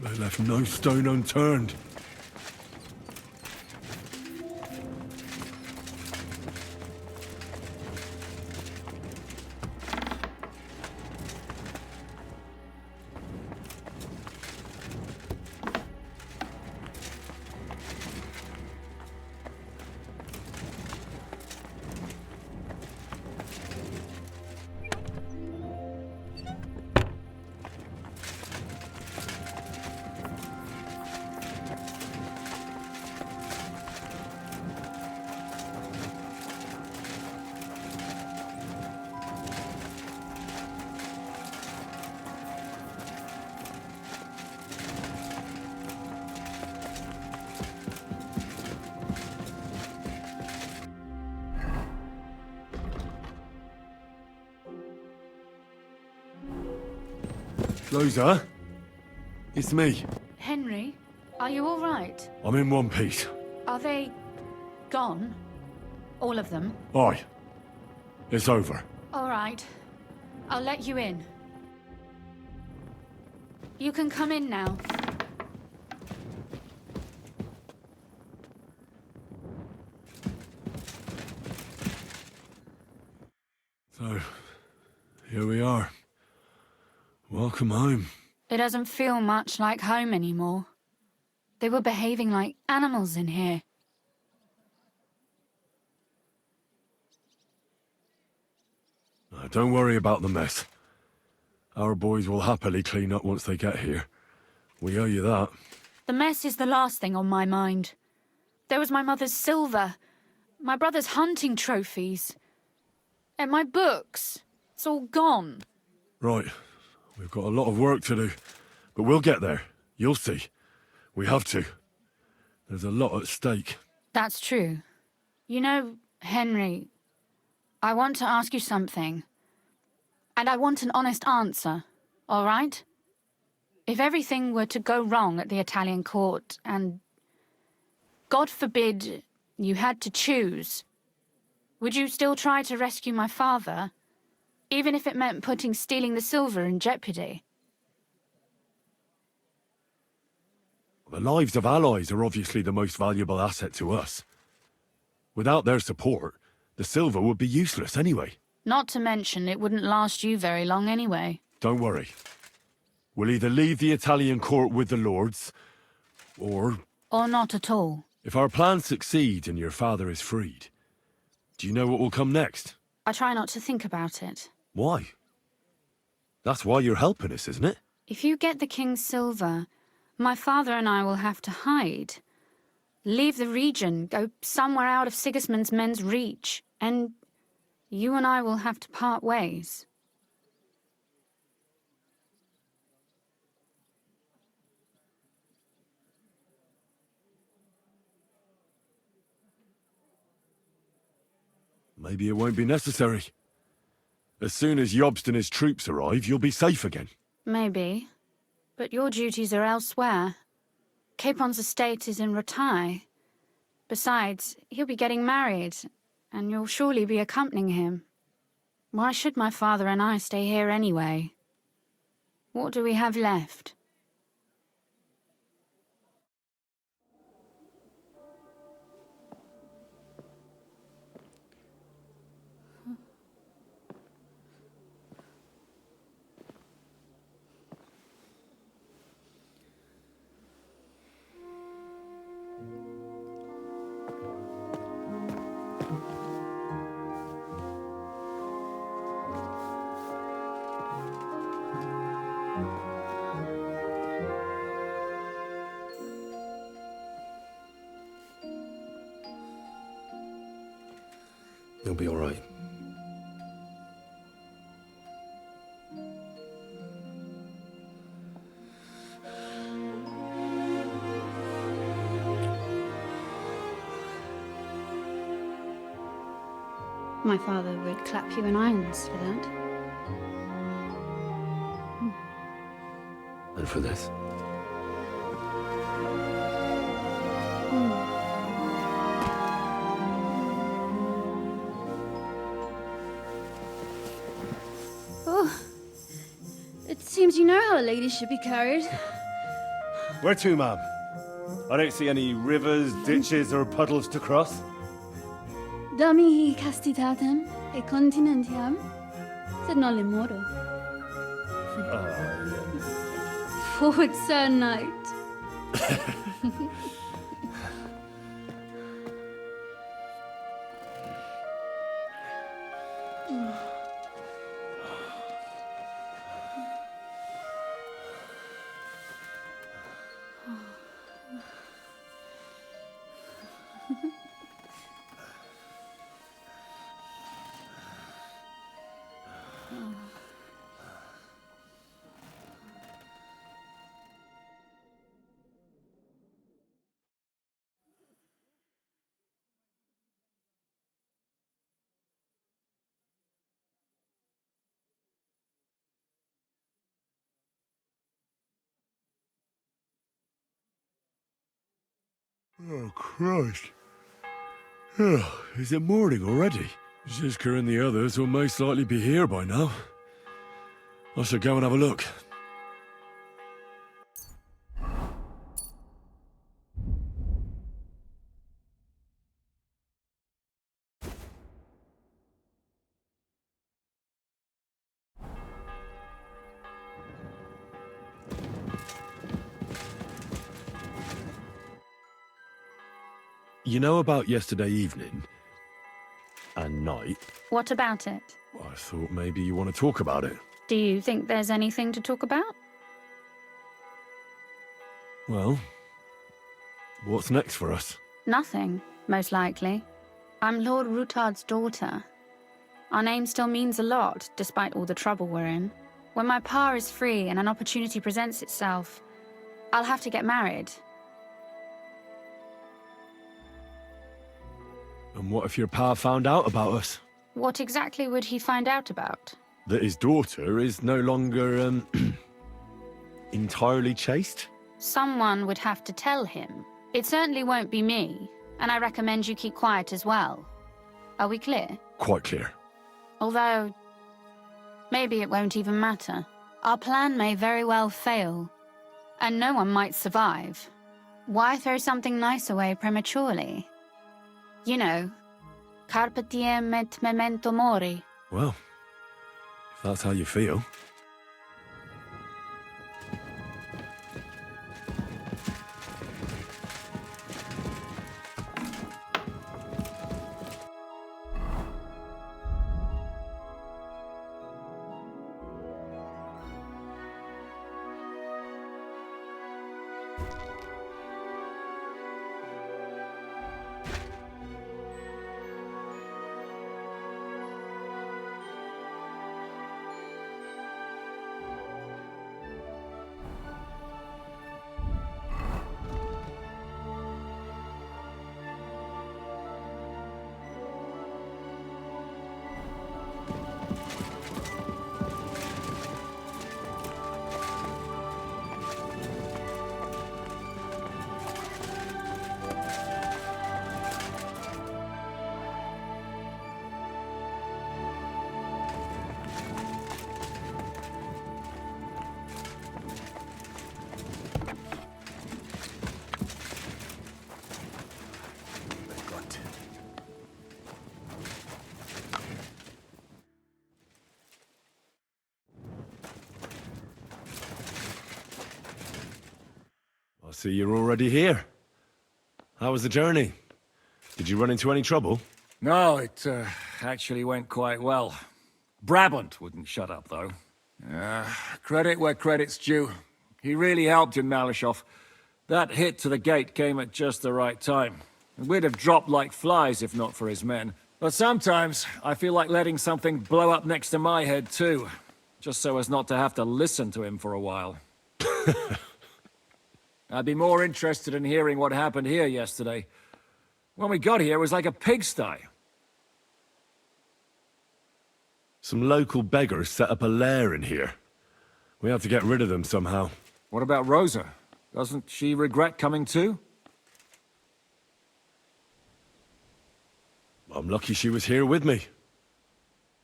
They left no stone unturned. Rosa? It's me. Henry, are you all right? I'm in one piece. Are they gone? All of them? Aye. It's over. All right. I'll let you in. You can come in now. So, here we are. Welcome home. It doesn't feel much like home anymore. They were behaving like animals in here. Don't worry about the mess. Our boys will happily clean up once they get here. We owe you that. The mess is the last thing on my mind. There was my mother's silver, my brother's hunting trophies, and my books. It's all gone. Right. We've got a lot of work to do, but we'll get there. You'll see. We have to. There's a lot at stake. That's true. You know, Henry, I want to ask you something. And I want an honest answer, all right? If everything were to go wrong at the Italian court, and God forbid you had to choose, would you still try to rescue my father? Even if it meant putting stealing the silver in jeopardy? The lives of allies are obviously the most valuable asset to us. Without their support, the silver would be useless anyway. Not to mention, it wouldn't last you very long anyway. Don't worry. We'll either leave the Italian court with the lords, or... Or not at all. If our plan succeeds and your father is freed, do you know what will come next? I try not to think about it. Why? That's why you're helping us, isn't it? If you get the king's silver, my father and I will have to hide. Leave the region, go somewhere out of Sigismund's men's reach, and you and I will have to part ways. Maybe it won't be necessary. As soon as Jobst and his troops arrive, you'll be safe again. Maybe. But your duties are elsewhere. Capon's estate is in Ratai. Besides, he'll be getting married, and you'll surely be accompanying him. Why should my father and I stay here anyway? What do we have left? You'll be all right. My father would clap you in irons for that. And for this? Oh, it seems you know how a lady should be carried. Where to, ma'am? I don't see any rivers, ditches, or puddles to cross. Dami castitatem e continentiam, sed non le moro. Forward, Sir Knight. Oh, Christ. Oh, is it morning already? Zizka and the others will most likely be here by now. I should go and have a look. You know about yesterday evening and night? What about it? I thought maybe you want to talk about it. Do you think there's anything to talk about? Well, what's next for us? Nothing, most likely. I'm Lord Rutard's daughter. Our name still means a lot, despite all the trouble we're in. When my pa is free and an opportunity presents itself, I'll have to get married. And what if your pa found out about us? What exactly would he find out about? That his daughter is no longer, entirely chaste? Someone would have to tell him. It certainly won't be me, and I recommend you keep quiet as well. Are we clear? Quite clear. Although, maybe it won't even matter. Our plan may very well fail, and no one might survive. Why throw something nice away prematurely? You know, carpe diem et memento mori. Well, if that's how you feel. I see you're already here. How was the journey? Did you run into any trouble? No, it actually went quite well. Brabant wouldn't shut up, though. Credit where credit's due. He really helped in Malishov. That hit to the gate came at just the right time. We'd have dropped like flies if not for his men. But sometimes, I feel like letting something blow up next to my head, too. Just so as not to have to listen to him for a while. I'd be more interested in hearing what happened here yesterday. When we got here, it was like a pigsty. Some local beggars set up a lair in here. We have to get rid of them somehow. What about Rosa? Doesn't she regret coming too? I'm lucky she was here with me.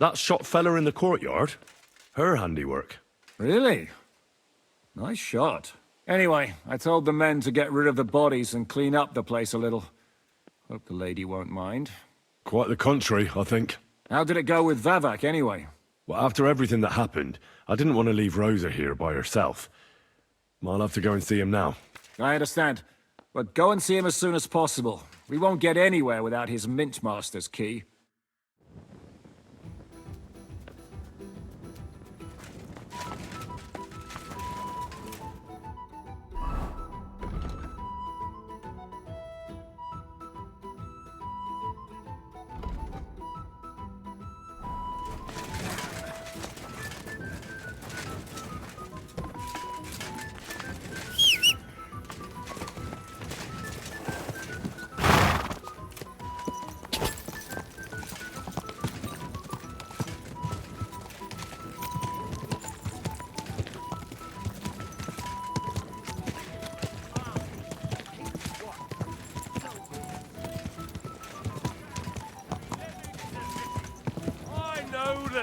That shot fella in the courtyard, her handiwork. Really? Nice shot. Anyway, I told the men to get rid of the bodies and clean up the place a little. Hope the lady won't mind. Quite the contrary, I think. How did it go with Vavak, anyway? Well, after everything that happened, I didn't want to leave Rosa here by herself. I'll have to go and see him now. I understand. But go and see him as soon as possible. We won't get anywhere without his Mint Master's key.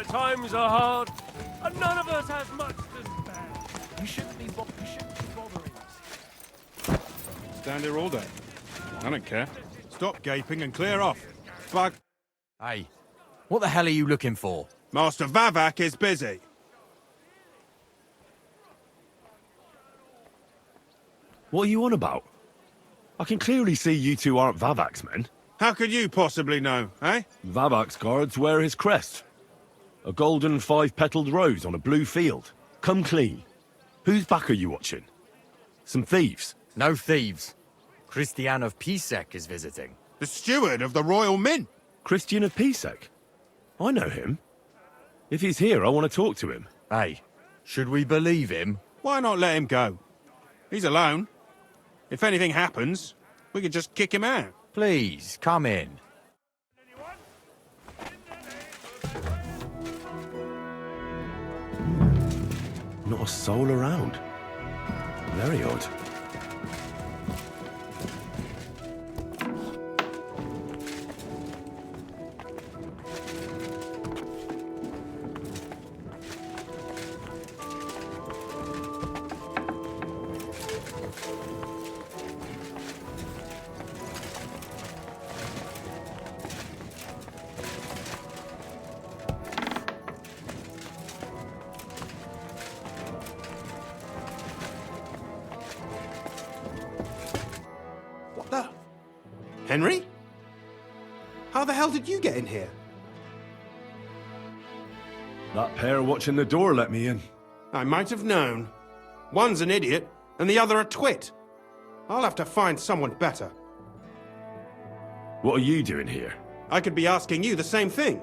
Times are hard, and none of us has much to spare. You shouldn't be bothering us. Stand here all day. I don't care. Stop gaping and clear off. Bug. Hey, what the hell are you looking for? Master Vavak is busy. What are you on about? I can clearly see you two aren't Vavak's men. How could you possibly know, eh? Vavak's guards wear his crest. A golden five-petaled rose on a blue field. Come clean. Whose back are you watching? Some thieves? No thieves. Christian of Pisek is visiting. The steward of the Royal Mint. Christian of Pisek? I know him. If he's here, I want to talk to him. Hey, should we believe him? Why not let him go? He's alone. If anything happens, we can just kick him out. Please, come in. Not a soul around. Very odd. Henry? How the hell did you get in here? That pair watching the door let me in. I might have known. One's an idiot, and the other a twit. I'll have to find someone better. What are you doing here? I could be asking you the same thing.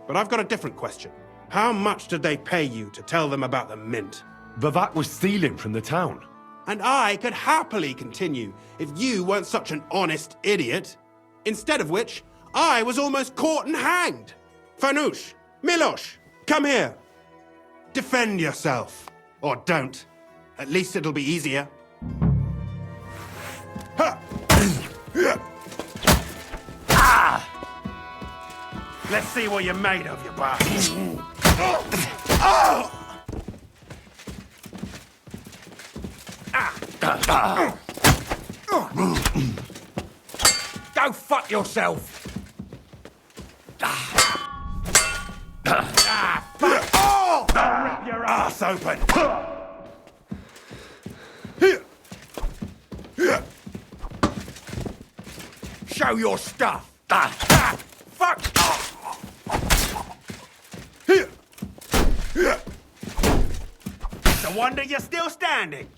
But I've got a different question. How much did they pay you to tell them about the Mint? Vavak was stealing from the town. And I could happily continue if you weren't such an honest idiot. Instead of which, I was almost caught and hanged. Fanush, Milosh, come here. Defend yourself. Or don't. At least it'll be easier. Ah! Let's see what you're made of, you bastard. Go fuck yourself! Fuck! Oh! I'll rip your ass open! Show your stuff! Fuck! It's a wonder you're still standing!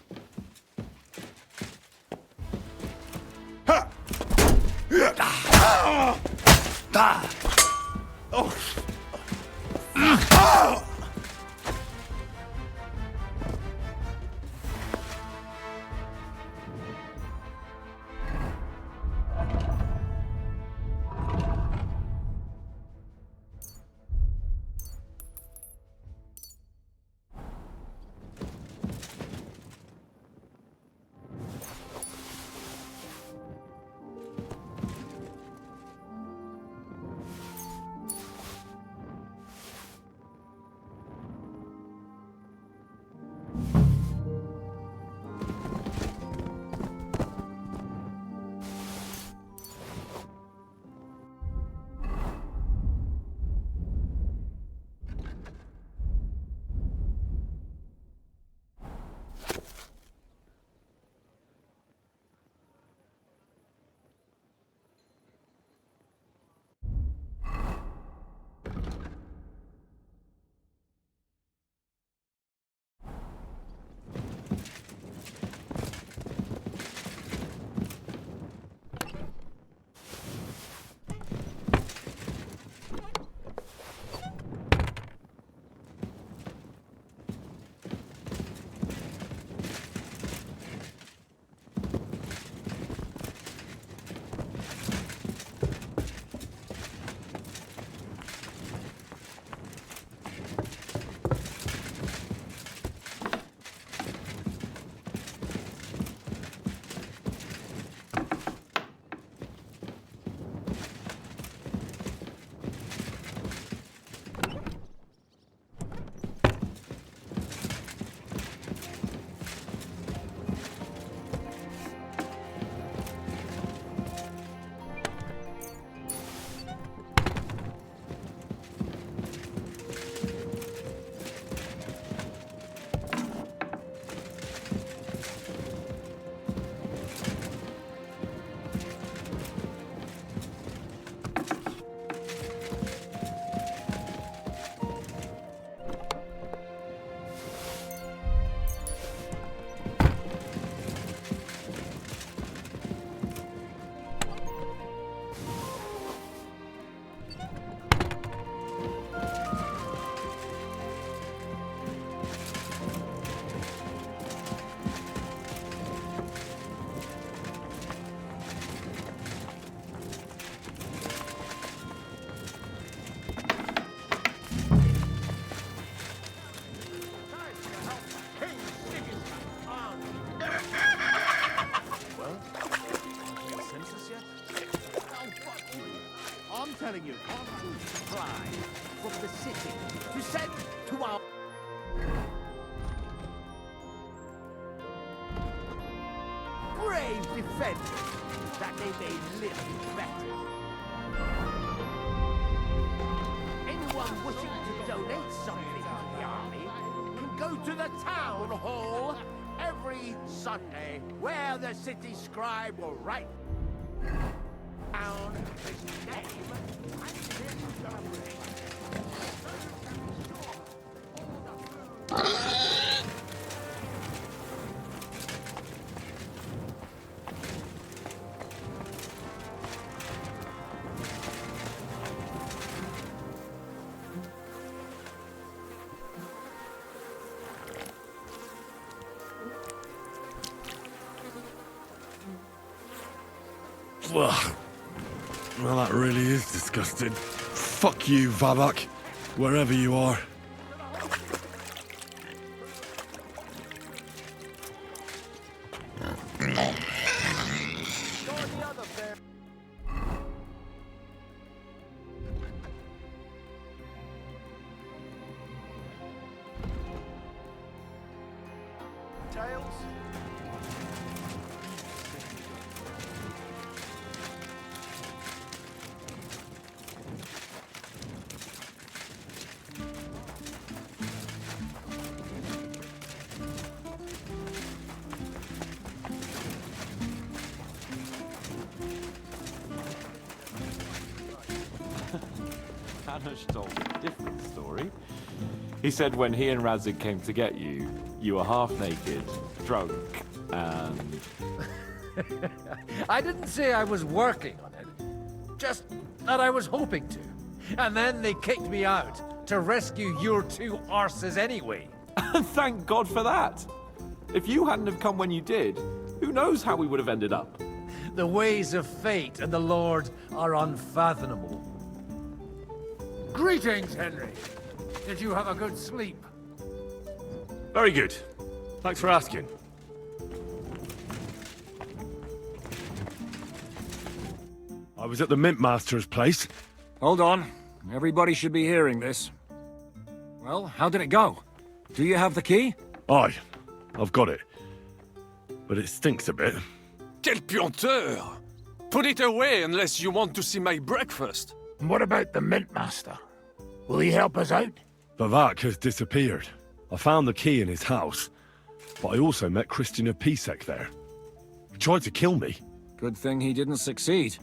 telling you, can't you fly from the city to send to our... brave defenders, that they may live better. Anyone wishing to donate something to the army can go to the town hall every Sunday, where the city scribe will write down his name and his donation. Ugh. Well, that really is disgusting. Fuck you, Vavak, wherever you are. Hanush told a different story. He said when he and Razik came to get you, you were half naked, drunk, and... I didn't say I was working on it. Just And I was hoping to. And then they kicked me out to rescue your two arses anyway. Thank God for that. If you hadn't have come when you did, who knows how we would have ended up? The ways of fate and the Lord are unfathomable. Greetings, Henry. Did you have a good sleep? Very good. Thanks for asking. I was at the Mint Master's place. Hold on. Everybody should be hearing this. Well, how did it go? Do you have the key? Aye, I've got it. But it stinks a bit. Quel puanteur! Put it away unless you want to see my breakfast. And what about the Mint Master? Will he help us out? Vivek has disappeared. I found the key in his house, but I also met Christian of Pisek there. He tried to kill me. Good thing he didn't succeed.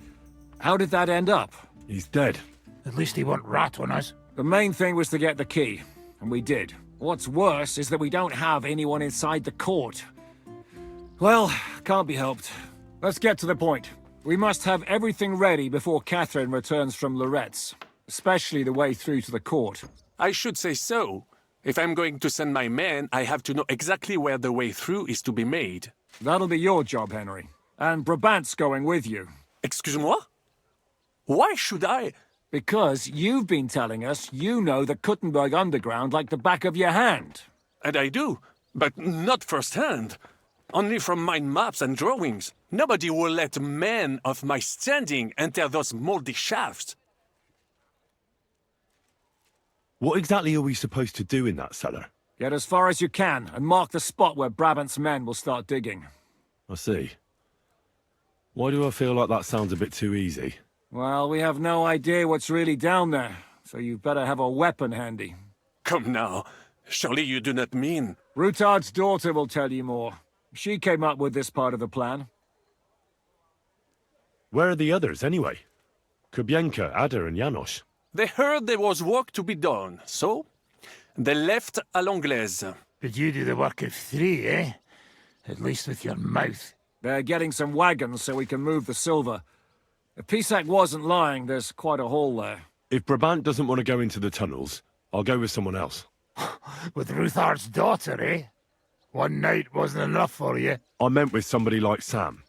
How did that end up? He's dead. At least he won't rat on us. The main thing was to get the key, and we did. What's worse is that we don't have anyone inside the court. Well, can't be helped. Let's get to the point. We must have everything ready before Catherine returns from Loretz, especially the way through to the court. I should say so. If I'm going to send my men, I have to know exactly where the way through is to be made. That'll be your job, Henry. And Brabant's going with you. Excuse-moi? Why should I? Because you've been telling us you know the Kuttenberg underground like the back of your hand. And I do, but not firsthand. Only from mind maps and drawings. Nobody will let men of my standing enter those moldy shafts. What exactly are we supposed to do in that cellar? Get as far as you can, and mark the spot where Brabant's men will start digging. I see. Why do I feel like that sounds a bit too easy? Well, we have no idea what's really down there, so you've better have a weapon handy. Come now. Surely you do not mean... Rutard's daughter will tell you more. She came up with this part of the plan. Where are the others, anyway? Kubienka, Ada, and Janos. They heard there was work to be done, so... they left à l'anglaise. But you do the work of 3, eh? At least with your mouth. They're getting some wagons so we can move the silver. If Pisak wasn't lying, there's quite a hole there. If Brabant doesn't want to go into the tunnels, I'll go with someone else. With Ruthar's daughter, eh? One night wasn't enough for you. I meant with somebody like Sam.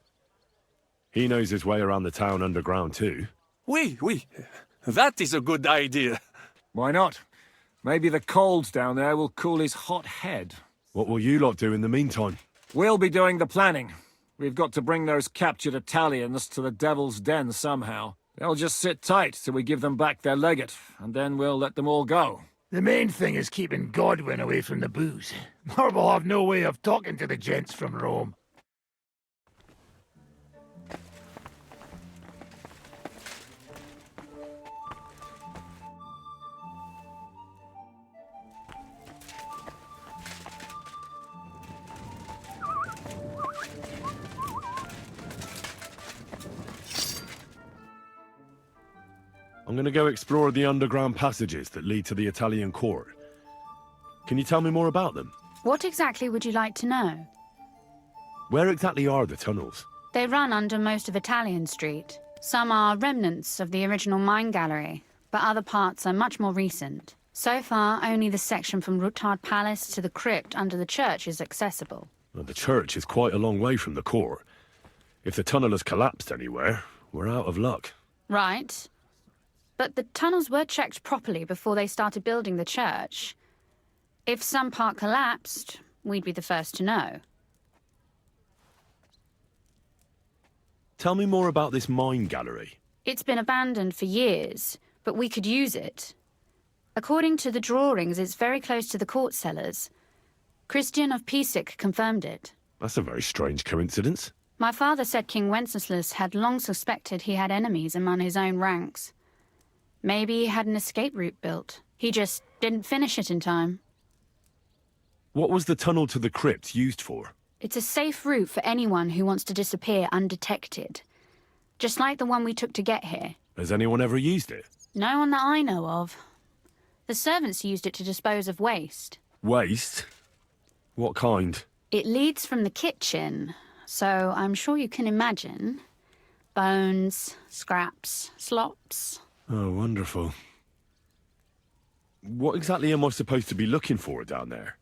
He knows his way around the town underground too. Oui. That is a good idea. Why not? Maybe the cold down there will cool his hot head. What will you lot do in the meantime? We'll be doing the planning. We've got to bring those captured Italians to the Devil's Den somehow. They'll just sit tight till we give them back their legate, and then we'll let them all go. The main thing is keeping Godwin away from the booze. Or we'll have no way of talking to the gents from Rome. I'm gonna go explore the underground passages that lead to the Italian court. Can you tell me more about them? What exactly would you like to know? Where exactly are the tunnels? They run under most of Italian Street. Some are remnants of the original mine gallery, but other parts are much more recent. So far, only the section from Rutard Palace to the crypt under the church is accessible. Well, the church is quite a long way from the court. If the tunnel has collapsed anywhere, we're out of luck. Right. But the tunnels were checked properly before they started building the church. If some part collapsed, we'd be the first to know. Tell me more about this mine gallery. It's been abandoned for years, but we could use it. According to the drawings, it's very close to the court cellars. Christian of Pisek confirmed it. That's a very strange coincidence. My father said King Wenceslas had long suspected he had enemies among his own ranks. Maybe he had an escape route built. He just didn't finish it in time. What was the tunnel to the crypt used for? It's a safe route for anyone who wants to disappear undetected. Just like the one we took to get here. Has anyone ever used it? No one that I know of. The servants used it to dispose of waste. Waste? What kind? It leads from the kitchen, so I'm sure you can imagine. Bones, scraps, slops. Oh, wonderful. What exactly am I supposed to be looking for down there?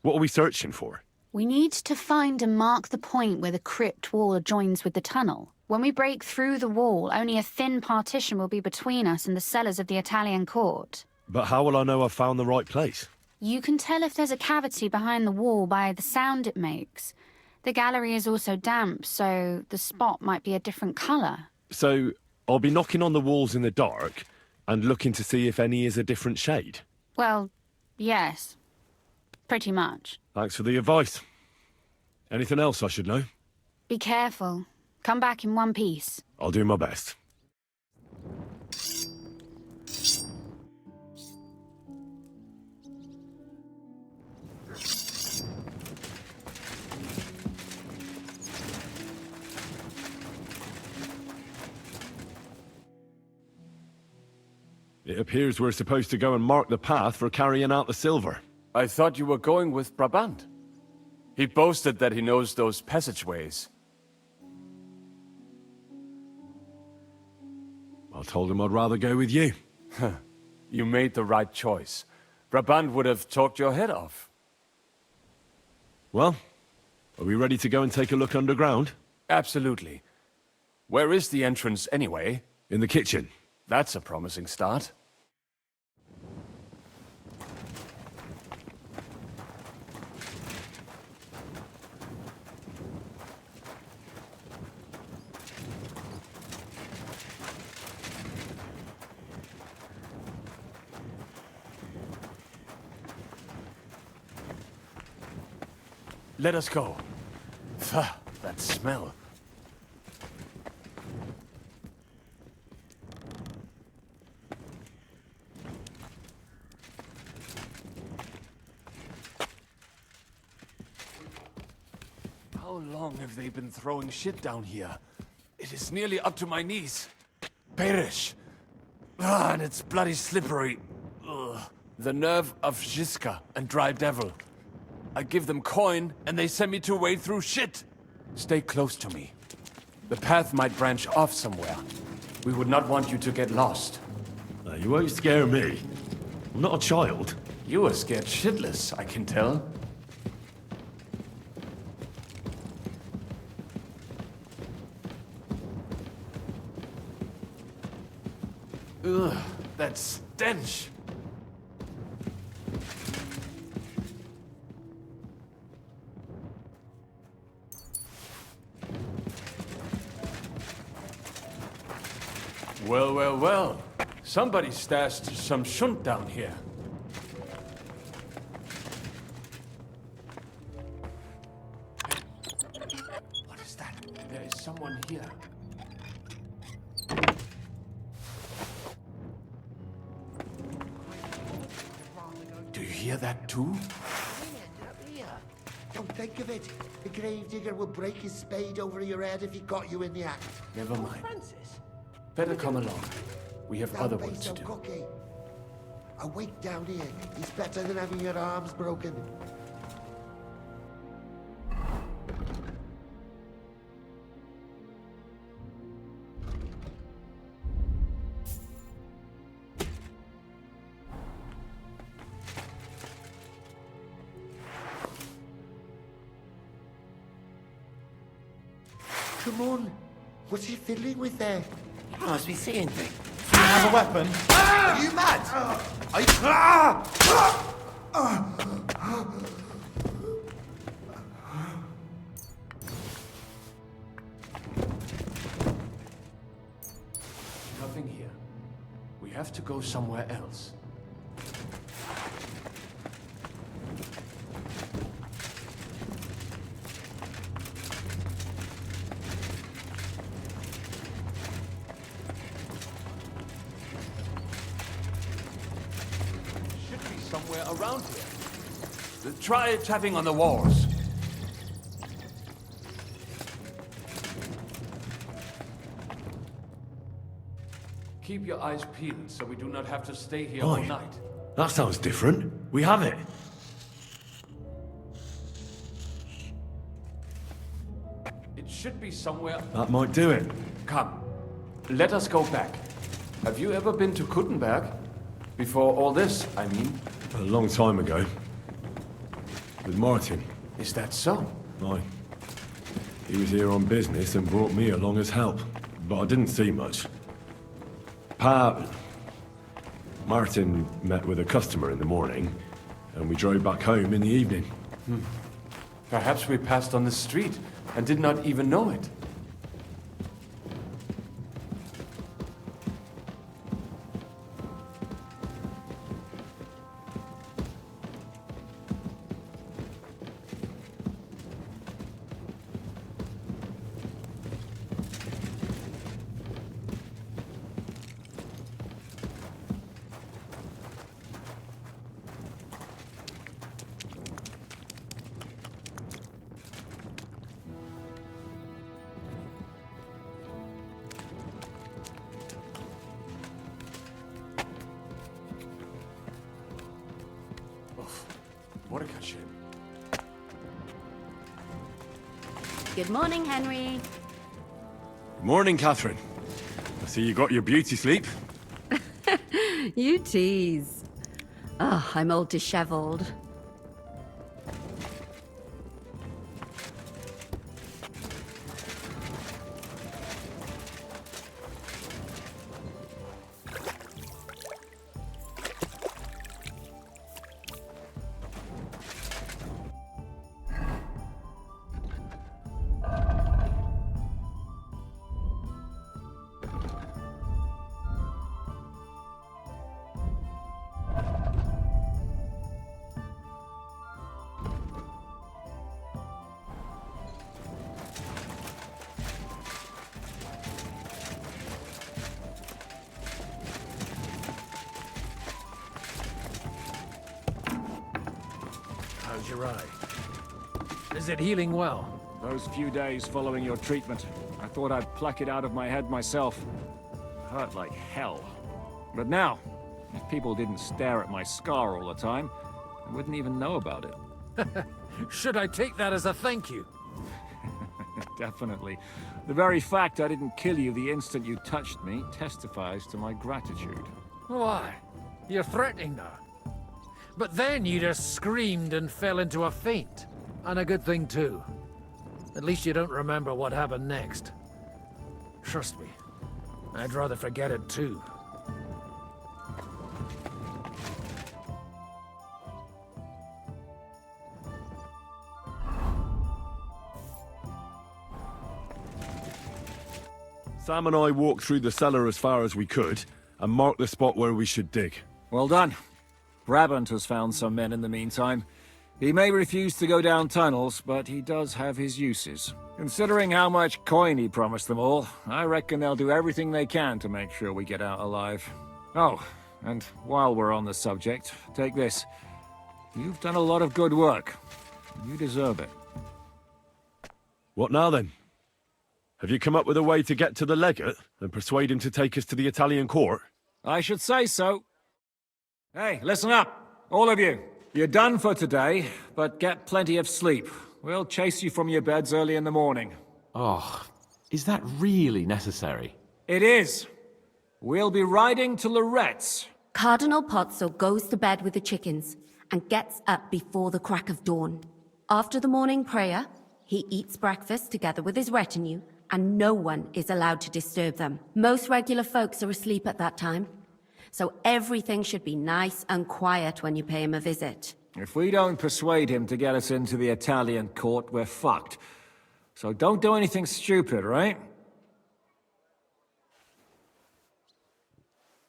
What are we searching for? We need to find and mark the point where the crypt wall joins with the tunnel. When we break through the wall, only a thin partition will be between us and the cellars of the Italian court. But how will I know I've found the right place? You can tell if there's a cavity behind the wall by the sound it makes. The gallery is also damp, so the spot might be a different colour. So, I'll be knocking on the walls in the dark and looking to see if any is a different shade? Well, yes. Pretty much. Thanks for the advice. Anything else I should know? Be careful. Come back in one piece. I'll do my best. It appears we're supposed to go and mark the path for carrying out the silver. I thought you were going with Brabant. He boasted that he knows those passageways. I told him I'd rather go with you. You made the right choice. Brabant would have talked your head off. Well, are we ready to go and take a look underground? Absolutely. Where is the entrance anyway? In the kitchen. That's a promising start. Let us go. Pah, that smell. How long have they been throwing shit down here? It is nearly up to my knees. Perish. Ah, and it's bloody slippery. Ugh. The nerve of Žižka and Dry Devil. I give them coin, and they send me to wade through shit. Stay close to me. The path might branch off somewhere. We would not want you to get lost. You won't scare me. I'm not a child. You are scared shitless, I can tell. Ugh, that stench. Well, well, well. Somebody stashed some shunt down here. What is that? There is someone here. Do you hear that too? Don't think of it. The gravedigger will break his spade over your head if he got you in the act. Never mind. Francis? Better come along. We have other work to do. Cookie. A week down here is better than having your arms broken. Come on. What's he fiddling with there? He must be seeing things. Do you have a weapon? Are you mad? Are you... Nothing here. We have to go somewhere else. Somewhere around here. Try tapping on the walls. Keep your eyes peeled so we do not have to stay here all Right. night. That sounds different. We have it. It should be somewhere. That might do it. Come, let us go back. Have you ever been to Kuttenberg? Before all this, I mean. A long time ago. With Martin. Is that so? Aye. He was here on business and brought me along as help. But I didn't see much. Martin met with a customer in the morning, and we drove back home in the evening. Perhaps we passed on the street and did not even know it. What a shame. Good morning, Henry. Morning, Catherine. I see you got your beauty sleep. You tease. Oh, I'm all disheveled. How's your eye? Is it healing well? Those few days following your treatment, I thought I'd pluck it out of my head myself. Hurt like hell. But now, if people didn't stare at my scar all the time, I wouldn't even know about it. Should I take that as a thank you? Definitely. The very fact I didn't kill you the instant you touched me testifies to my gratitude. Why? You're threatening now. But then you just screamed and fell into a faint. And a good thing too. At least you don't remember what happened next. Trust me, I'd rather forget it too. Sam and I walked through the cellar as far as we could, and marked the spot where we should dig. Well done. Brabant has found some men in the meantime. He may refuse to go down tunnels, but he does have his uses. Considering how much coin he promised them all, I reckon they'll do everything they can to make sure we get out alive. Oh, and while we're on the subject, take this. You've done a lot of good work. You deserve it. What now then? Have you come up with a way to get to the legate and persuade him to take us to the Italian court? I should say so. Hey, listen up, all of you. You're done for today, but get plenty of sleep. We'll chase you from your beds early in the morning. Oh, is that really necessary? It is. We'll be riding to Lorette's. Cardinal Pozzo goes to bed with the chickens and gets up before the crack of dawn. After the morning prayer, he eats breakfast together with his retinue, and no one is allowed to disturb them. Most regular folks are asleep at that time, so everything should be nice and quiet when you pay him a visit. If we don't persuade him to get us into the Italian court, we're fucked. So don't do anything stupid, right?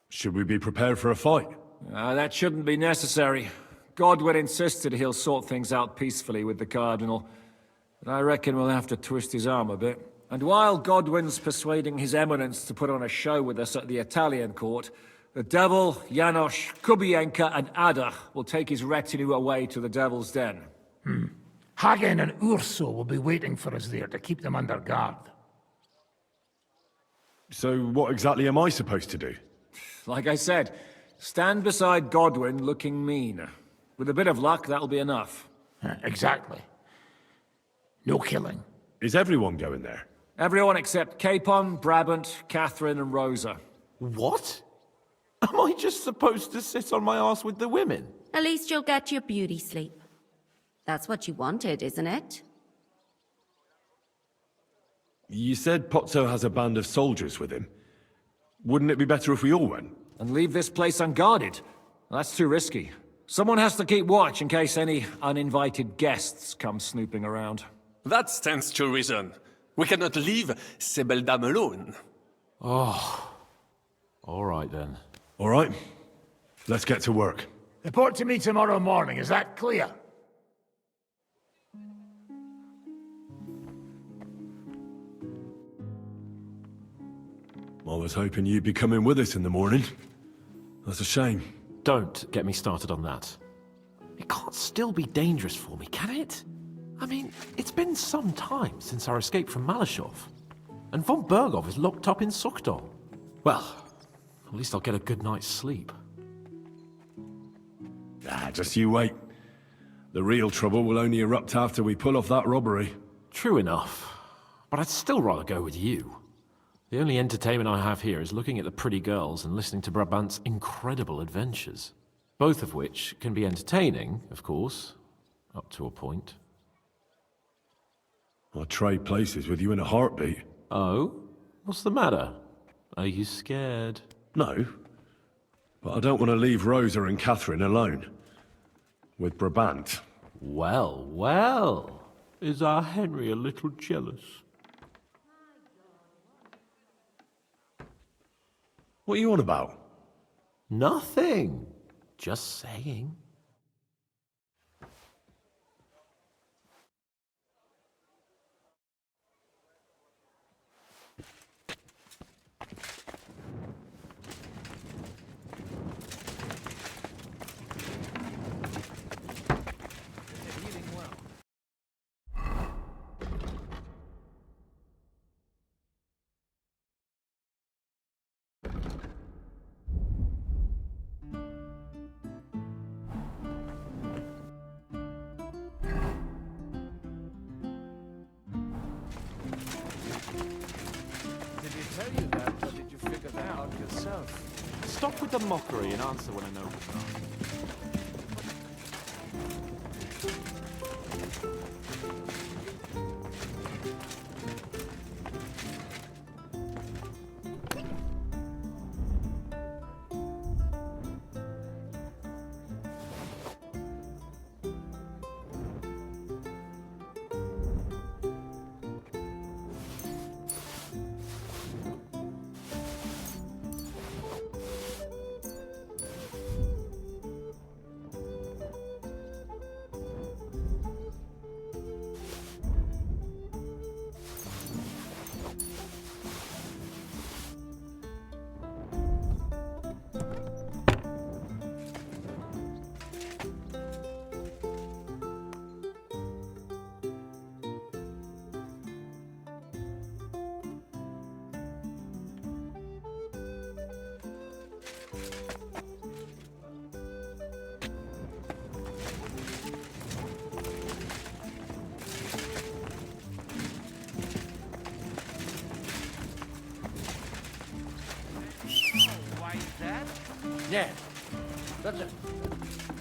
Should we be prepared for a fight? That shouldn't be necessary. Godwin insisted he'll sort things out peacefully with the Cardinal. But I reckon we'll have to twist his arm a bit. And while Godwin's persuading His Eminence to put on a show with us at the Italian court, the Devil, Janosch, Kubienka, and Ada will take his retinue away to the Devil's Den. Hagen and Urso will be waiting for us there to keep them under guard. So what exactly am I supposed to do? Like I said, stand beside Godwin looking mean. With a bit of luck, that'll be enough. Exactly. No killing. Is everyone going there? Everyone except Capon, Brabant, Catherine, and Rosa. What? Am I just supposed to sit on my ass with the women? At least you'll get your beauty sleep. That's what you wanted, isn't it? You said Pozzo has a band of soldiers with him. Wouldn't it be better if we all went? And leave this place unguarded? That's too risky. Someone has to keep watch in case any uninvited guests come snooping around. That stands to reason. We cannot leave ces belles dames alone. Oh. All right, then. All right. Let's get to work. Report to me tomorrow morning, is that clear? I was hoping you'd be coming with us in the morning. That's a shame. Don't get me started on that. It can't still be dangerous for me, can it? I mean, it's been some time since our escape from Malashov. And von Bergov is locked up in Sukhdol. Well, at least I'll get a good night's sleep. Just you wait. The real trouble will only erupt after we pull off that robbery. True enough. But I'd still rather go with you. The only entertainment I have here is looking at the pretty girls and listening to Brabant's incredible adventures. Both of which can be entertaining, of course, up to a point. I'd trade places with you in a heartbeat. Oh? What's the matter? Are you scared? No. But I don't want to leave Rosa and Catherine alone. With Brabant. Well, well. Is our Henry a little jealous? What are you on about? Nothing. Just saying. Stop with the mockery and answer when I know what's wrong. Yeah. That's it.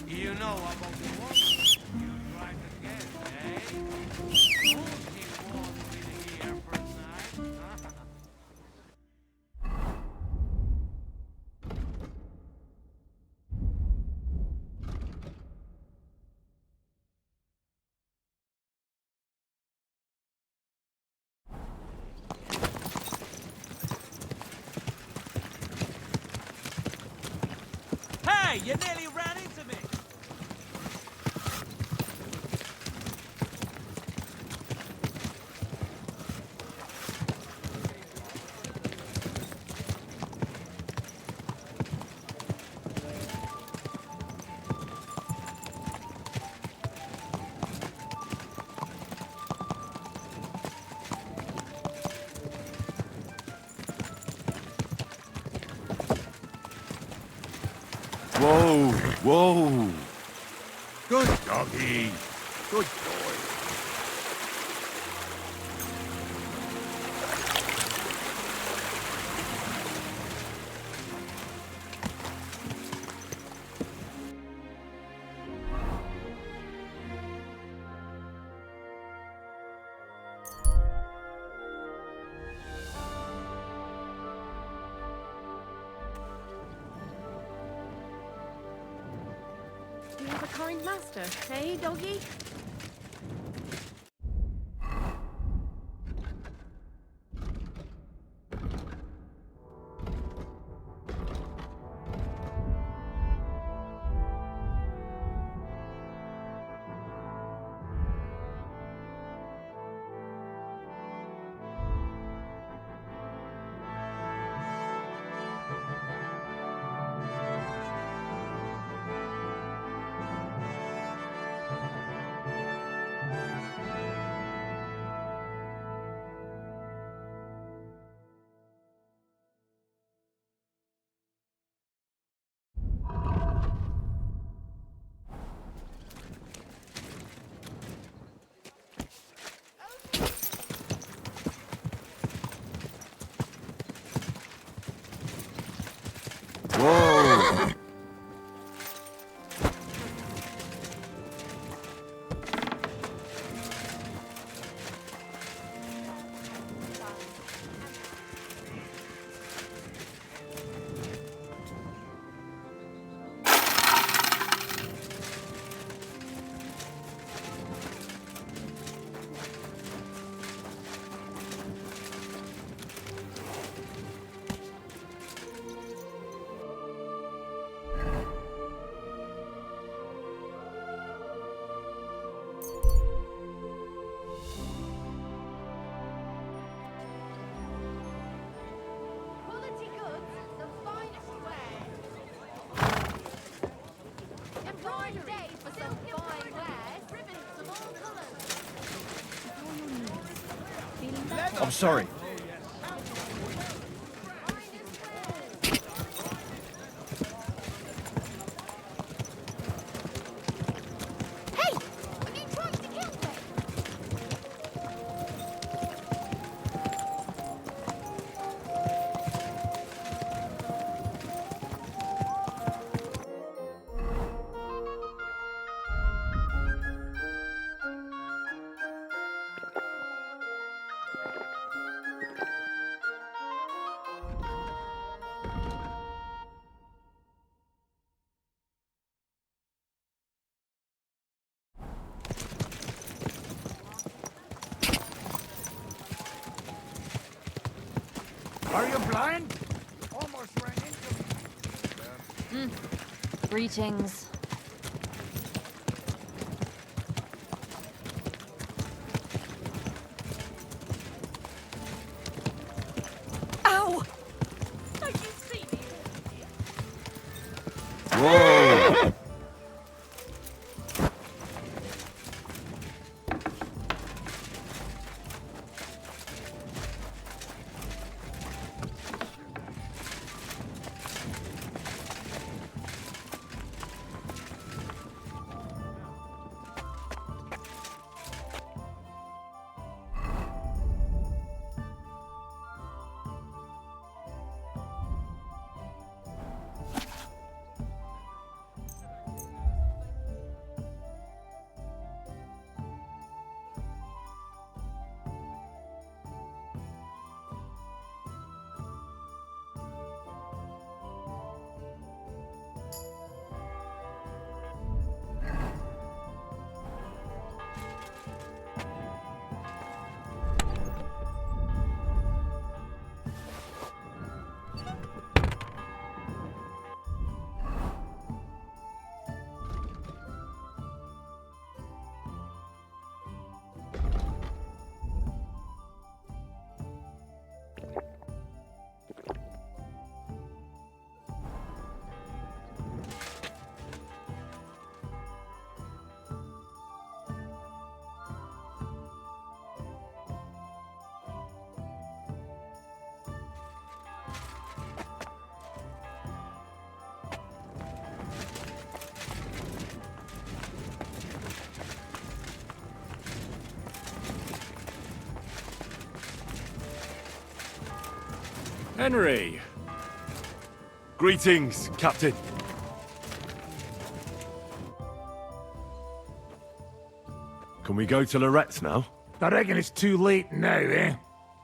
You know about the war? You tried again, eh? Who won't be here for night? Hey, you nearly ran into me! Whoa, whoa. Good doggy. Good boy. kind master, eh, doggy? Whoa! I'm sorry. Are you blind? Almost ran into me. Greetings. Ow! Have you seen me? Whoa! Henry! Greetings, Captain. Can we go to Lorette's now? I reckon it's too late now, eh?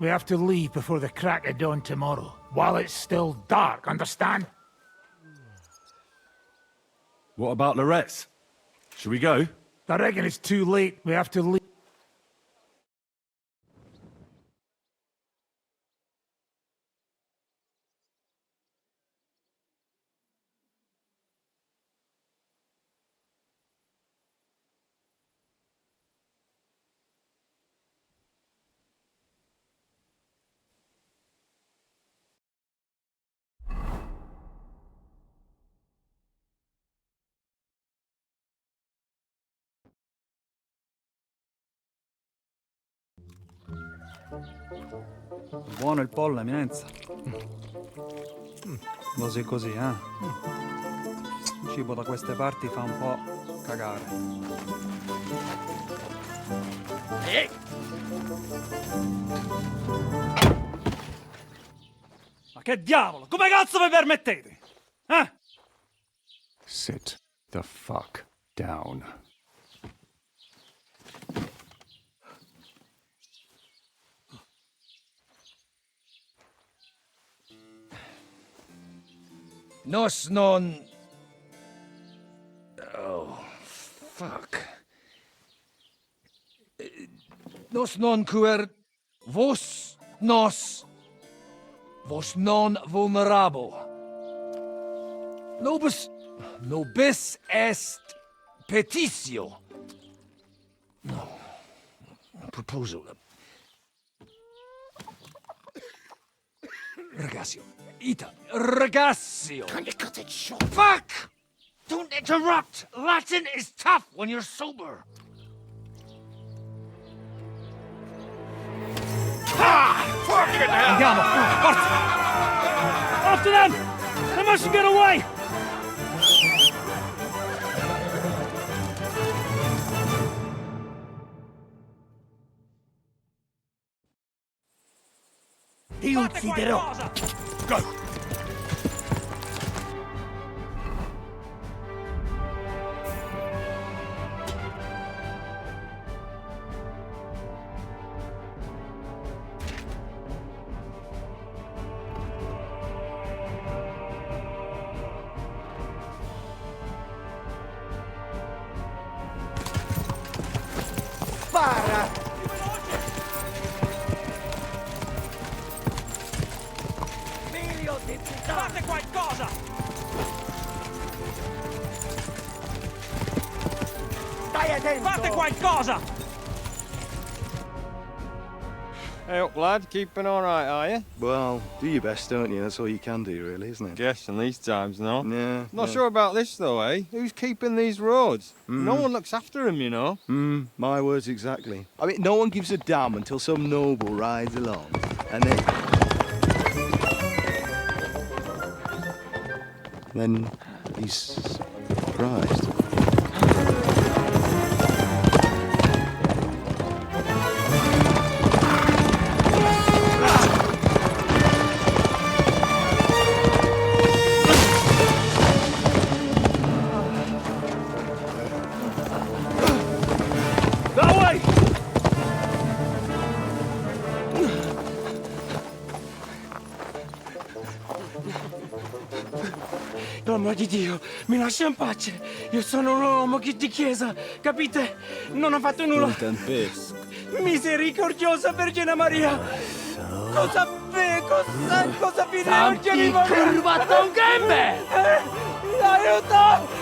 We have to leave before the crack of dawn tomorrow, while it's still dark, understand? What about Lorette's? Should we go? I reckon it's too late. We have to leave. Buono il pollo, eminenza. Così così, eh? Il cibo da queste parti fa un po' cagare. Ma che diavolo? Come cazzo vi permettete? Eh? Sit the fuck down. Nos non... Oh, fuck. Nos non cuer... Vos nos... Vos non vulnerabo. Nobis est petitio. No. Proposal. Ragazio. Ita. Ragazio. Can you cut it short? Fuck! Don't interrupt! Latin is tough when you're sober. Ah! Fucking hell! Andiamo! Forza! After them! They mustn't get away! Ti ucciderò! Go! Spara! Figlio di puttana! Fate qualcosa! Stai attento! Fate qualcosa! Hey up, lad. Keeping all right, are you? Well, do your best, don't you? That's all you can do, really, isn't it? Guess in these times, no? Yeah. Not sure about this, though, eh? Who's keeping these roads? Mm. No one looks after them, you know. My words exactly. I mean, no one gives a damn until some noble rides along, and then he's surprised. L'uomo di Dio, mi lascia in pace. Io sono un uomo di chiesa, capite? Non ho fatto nulla. Misericordiosa Vergine Maria. Cosa vi devo chiedere? Curvato un gambe! Aiuto!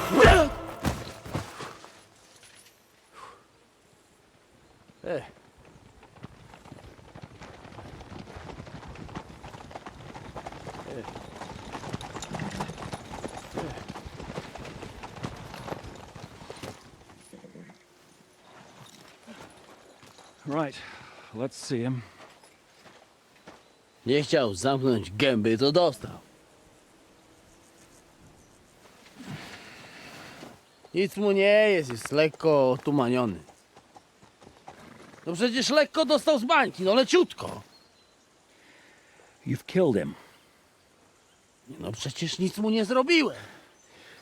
Right, let's see him. Nie chciał zamknąć gęby, to dostał. Nic mu nie jest lekko otumaniony. No przecież lekko dostał z bańki, no leciutko. You've killed him. No przecież nic mu nie zrobiłem.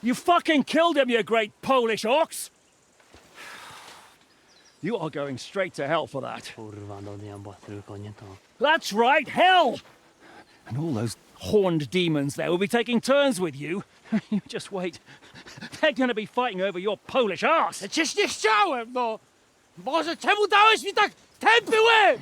You fucking killed him, you great Polish ox! You are going straight to hell for that. Kurwa, do diabła, tylko nie to. That's right, hell! And all those horned demons there will be taking turns with you. You just wait. They're gonna be fighting over your Polish arse. Przecież nie chciałem, no! Boże, czemu dałeś mi tak tępy łeb?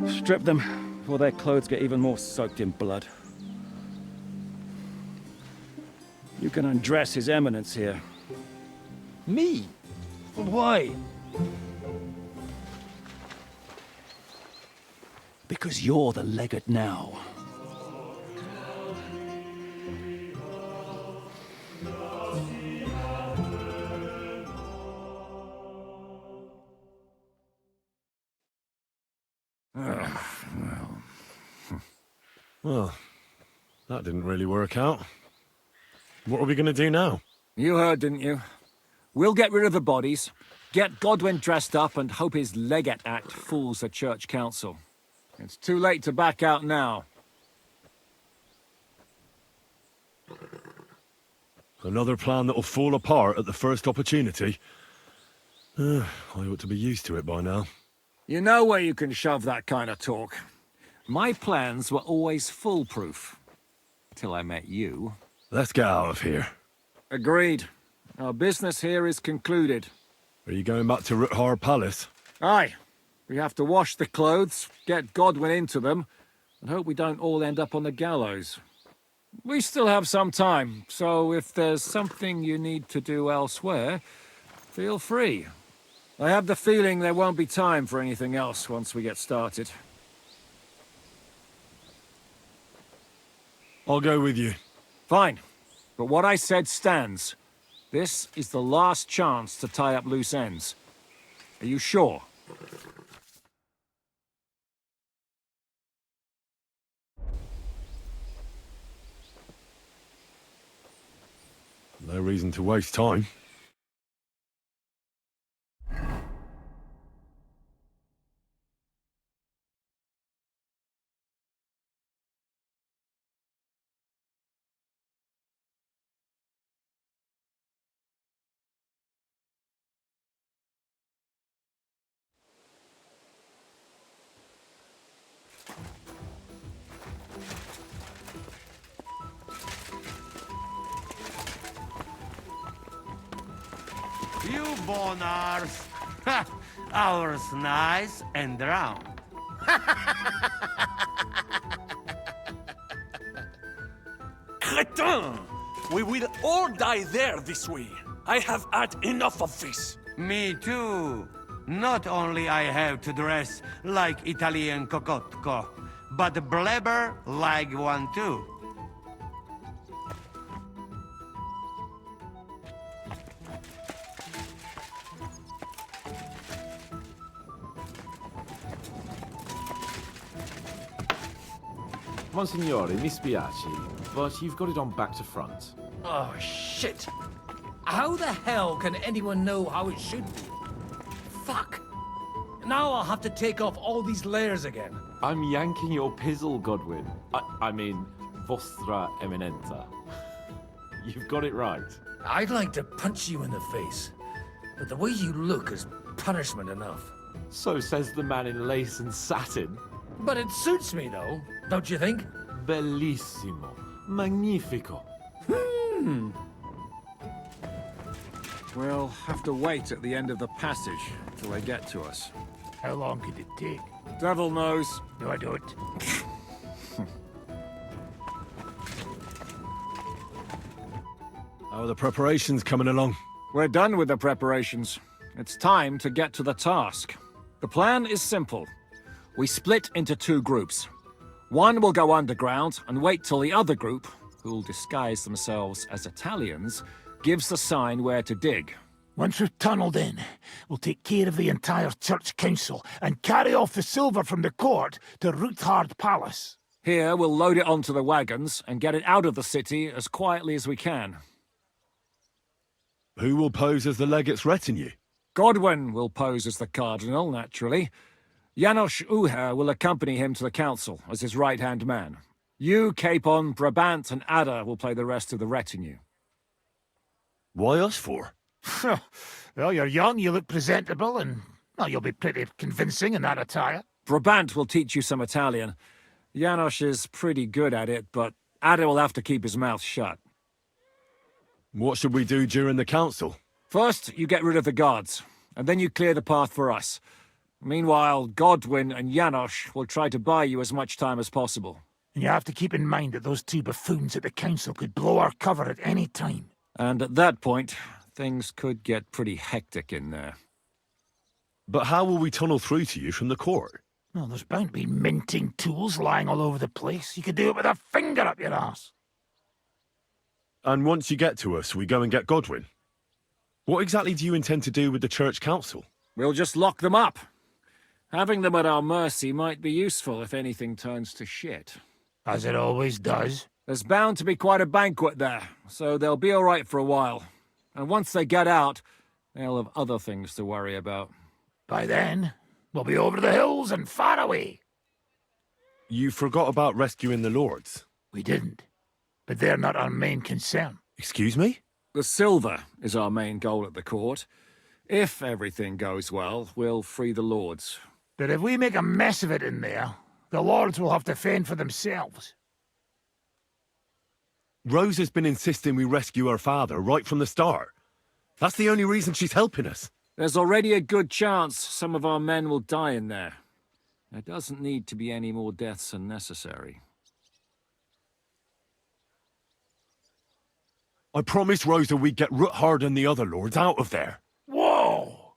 Strip them before their clothes get even more soaked in blood. You can undress His Eminence here. Me? Why? Because you're the legate now. Well, that didn't really work out. What are we going to do now? You heard, didn't you? We'll get rid of the bodies, get Godwin dressed up, and hope his Legate Act fools the Church Council. It's too late to back out now. Another plan that'll fall apart at the first opportunity? I ought to be used to it by now. You know where you can shove that kind of talk. My plans were always foolproof. Till I met you. Let's get out of here. Agreed. Our business here is concluded. Are you going back to Ruthar Palace? Aye. We have to wash the clothes, get Godwin into them, and hope we don't all end up on the gallows. We still have some time, so if there's something you need to do elsewhere, feel free. I have the feeling there won't be time for anything else once we get started. I'll go with you. Fine. But what I said stands. This is the last chance to tie up loose ends. Are you sure? No reason to waste time. You bonars! Ha! Ours nice and round. Crétin! We will all die there this way. I have had enough of this. Me too. Not only I have to dress like Italian cocotco, but blabber like one too. Monsignore, mi spiace, but you've got it on back to front. Oh, shit. How the hell can anyone know how it should be? Fuck. Now I'll have to take off all these layers again. I'm yanking your pizzle, Godwin. I mean, Vostra Eminenta. You've got it right. I'd like to punch you in the face, but the way you look is punishment enough. So says the man in lace and satin. But it suits me, though, don't you think? Bellissimo. Magnifico. We'll have to wait at the end of the passage till they get to us. How long could it take? Devil knows. No, I don't. How are the preparations coming along? We're done with the preparations. It's time to get to the task. The plan is simple. We split into two groups. One will go underground and wait till the other group, who'll disguise themselves as Italians, gives the sign where to dig. Once we've tunneled in, we'll take care of the entire Church Council and carry off the silver from the court to Ruthard Palace. Here, we'll load it onto the wagons and get it out of the city as quietly as we can. Who will pose as the legate's retinue? Godwin will pose as the cardinal, naturally. Janos Uher will accompany him to the council as his right-hand man. You, Capon, Brabant, and Ada will play the rest of the retinue. Why us for? Well, you're young, you look presentable, and well, you'll be pretty convincing in that attire. Brabant will teach you some Italian. Janos is pretty good at it, but Ada will have to keep his mouth shut. What should we do during the council? First, you get rid of the guards, and then you clear the path for us. Meanwhile, Godwin and Janos will try to buy you as much time as possible. And you have to keep in mind that those two buffoons at the council could blow our cover at any time. And at that point, things could get pretty hectic in there. But how will we tunnel through to you from the court? Well, there's bound to be minting tools lying all over the place. You could do it with a finger up your ass. And once you get to us, we go and get Godwin. What exactly do you intend to do with the church council? We'll just lock them up. Having them at our mercy might be useful if anything turns to shit. As it always does. There's bound to be quite a banquet there, so they'll be all right for a while. And once they get out, they'll have other things to worry about. By then, we'll be over the hills and far away. You forgot about rescuing the lords. We didn't. But they're not our main concern. Excuse me? The silver is our main goal at the court. If everything goes well, we'll free the lords. But if we make a mess of it in there, the lords will have to fend for themselves. Rose has been insisting we rescue her father right from the start. That's the only reason she's helping us. There's already a good chance some of our men will die in there. There doesn't need to be any more deaths than necessary. I promised Rosa we'd get Ruthard and the other lords out of there. Whoa!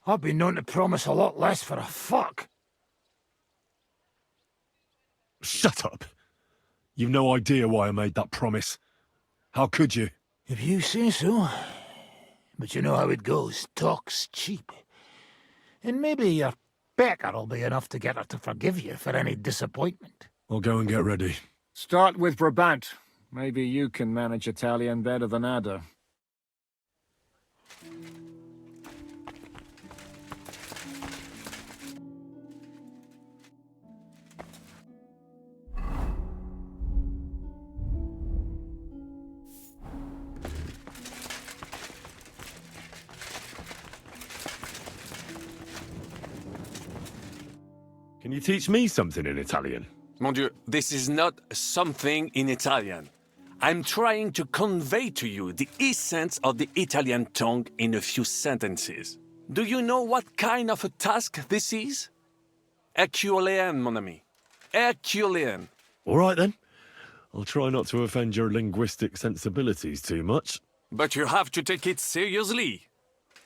I've been known to promise a lot less for a fuck. Shut up. You've no idea why I made that promise. How could you? If you say so. But you know how it goes. Talk's cheap. And maybe your becker'll be enough to get her to forgive you for any disappointment. I'll go and get ready. Start with Brabant. Maybe you can manage Italian better than Ada. Can you teach me something in Italian? Mon Dieu, this is not something in Italian. I'm trying to convey to you the essence of the Italian tongue in a few sentences. Do you know what kind of a task this is? Herculean, mon ami. Herculean. All right, then. I'll try not to offend your linguistic sensibilities too much. But you have to take it seriously.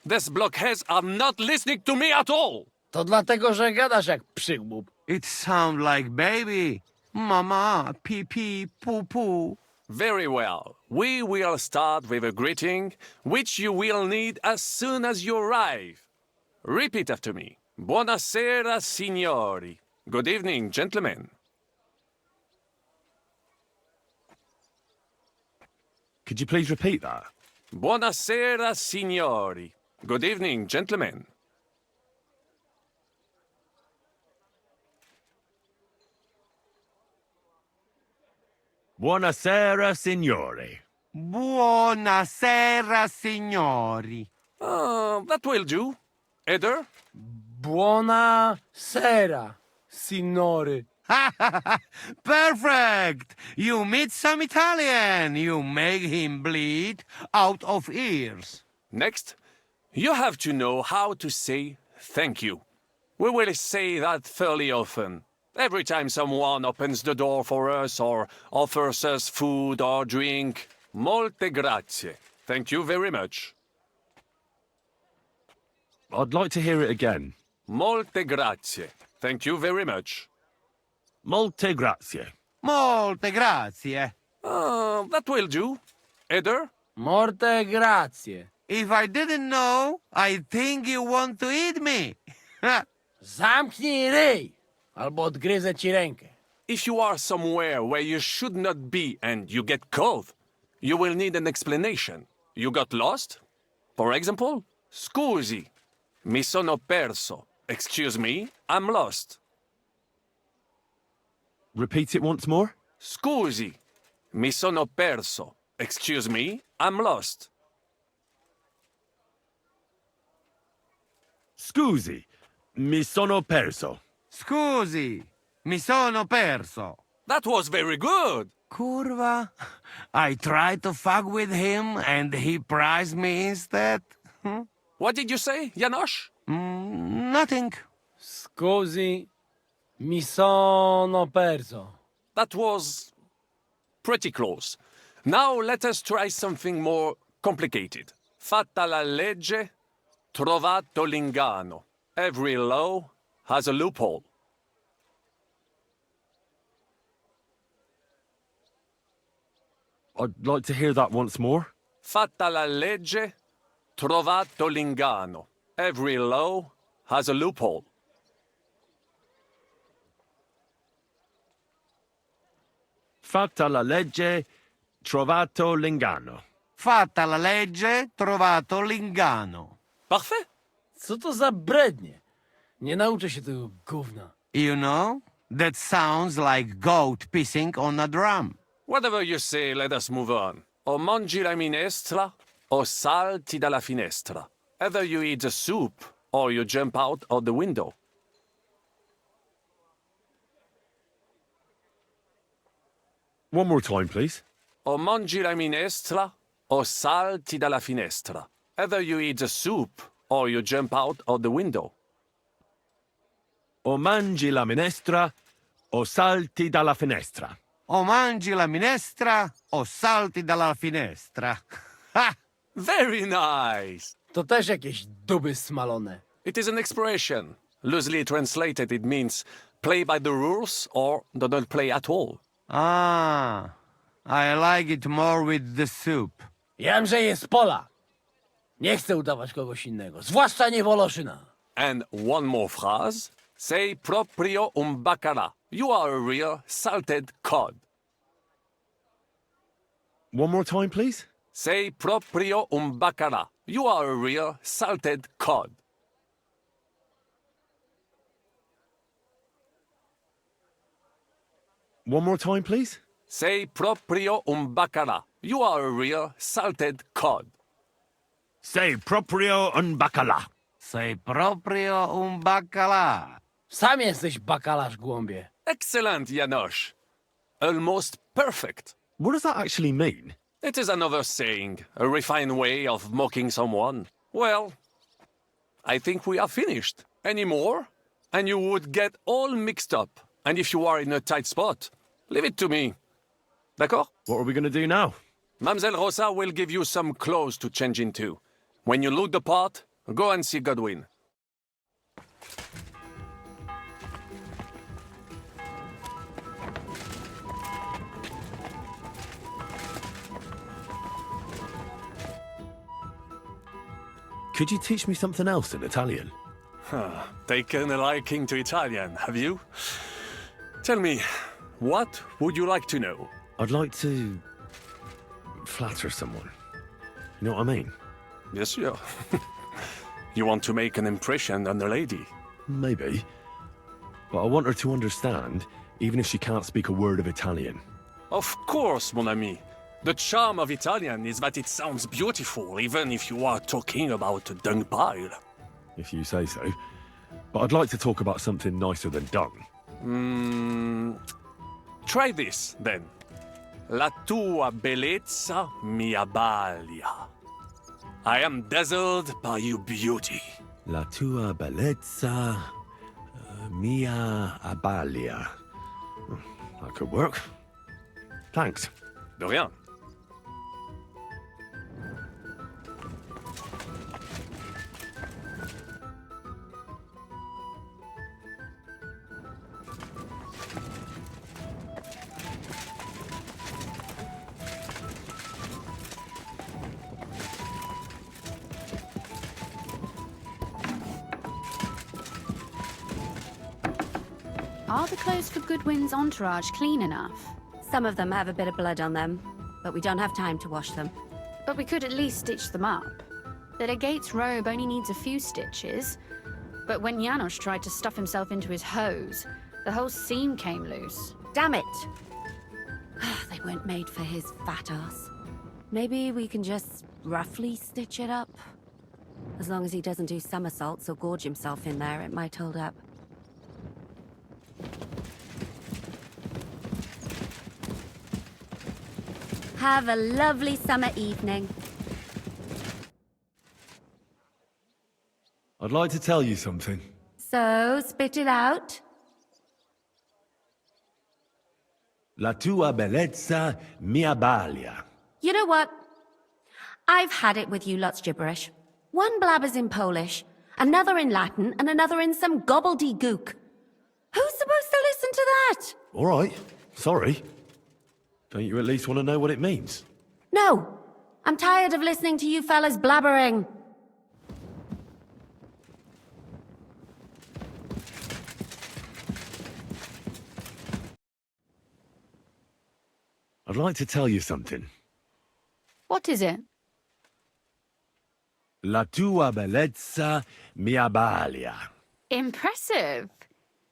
These blockheads are not listening to me at all. To dlatego, że gadasz jak przygłup. It sounds like baby. Mama, pee pee, poo poo. Very well. We will start with a greeting, which you will need as soon as you arrive. Repeat after me. Buonasera, signori. Good evening, gentlemen. Could you please repeat that? Buonasera, signori. Good evening, gentlemen. Buonasera, signori. Buonasera, signori. That will do. Eder? Buonasera, signori. Perfect! You meet some Italian. You make him bleed out of ears. Next, you have to know how to say thank you. We will say that fairly often. Every time someone opens the door for us or offers us food or drink. Molte grazie. Thank you very much. I'd like to hear it again. Molte grazie. Thank you very much. Molte grazie. Molte grazie. That will do. Eder? Morte grazie. If I didn't know, I think you want to eat me. Zamknij ryj, albo odgryzę ci rękę. If you are somewhere where you should not be and you get cold, you will need an explanation. You got lost? For example, scusi, mi sono perso. Excuse me, I'm lost. Repeat it once more. Scusi, mi sono perso. Excuse me, I'm lost. Scusi, mi sono perso. Scusi, mi sono perso. That was very good. Curva. I tried to fuck with him and he prized me instead. What did you say, Janosch? Nothing. Scusi, mi sono perso. That was pretty close. Now let us try something more complicated. Fatta la legge, trovato l'inganno. Every law has a loophole. I'd like to hear that once more. Fatta la legge, trovato l'inganno. Every law has a loophole. Fatta la legge, trovato l'inganno. Fatta la legge, trovato l'inganno. Parfait. Co to za brednie? Nie nauczę się tego gówna. You know, that sounds like goat pissing on a drum. Whatever you say, let us move on. O mangi la minestra, o salti dalla finestra. Either you eat the soup, or you jump out of the window. One more time, please. O mangi la minestra, o salti dalla finestra. Either you eat the soup, or you jump out of the window. O mangi la minestra, o salti dalla finestra. O mangi la minestra, o salti dalla finestra. Ha! Very nice! To też jakieś duby smalone. It is an expression. Loosely translated, it means play by the rules or do not play at all. Ah, I like it more with the soup. Jamże jest Polak. Nie chcę udawać kogoś innego, zwłaszcza nie Woloszyna. And one more phrase. Sei proprio un baccara. You are a real salted cod. One more time, please. Sei proprio un baccara. You are a real salted cod. One more time, please. Sei proprio un baccara. You are a real salted cod. Sei proprio un bacala. Sei proprio un baccalà. Sam jesteś bakalarz, głąbie. Excellent, Janosch. Almost perfect. What does that actually mean? It is another saying, a refined way of mocking someone. Well, I think we are finished. Any more? And you would get all mixed up. And if you are in a tight spot, leave it to me. D'accord? What are we going to do now? Mamselle Rosa will give you some clothes to change into. When you look the part, go and see Godwin. Could you teach me something else in Italian? Taken a liking to Italian, have you? Tell me, what would you like to know? I'd like to flatter someone. You know what I mean? Yes, sir. You want to make an impression on the lady? Maybe. But I want her to understand, even if she can't speak a word of Italian. Of course, mon ami. The charm of Italian is that it sounds beautiful, even if you are talking about a dung pile. If you say so. But I'd like to talk about something nicer than dung. Try this, then. La tua bellezza mi abbaglia. I am dazzled by your beauty. La tua bellezza mia abbaglia. That could work. Thanks. De rien. Are the clothes for Goodwin's entourage clean enough? Some of them have a bit of blood on them, but we don't have time to wash them. But we could at least stitch them up. The legate's robe only needs a few stitches. But when Janosch tried to stuff himself into his hose, the whole seam came loose. Damn it! They weren't made for his fat ass. Maybe we can just roughly stitch it up? As long as he doesn't do somersaults or gorge himself in there, it might hold up. Have a lovely summer evening. I'd like to tell you something. So, spit it out. La tua bellezza mi abbalia. You know what? I've had it with you lot's gibberish. One blabbers in Polish, another in Latin, and another in some gobbledygook. Who's supposed to listen to that? All right, sorry. Don't you at least want to know what it means? No! I'm tired of listening to you fellas blabbering. I'd like to tell you something. What is it? La tua bellezza mi abbalia. Impressive.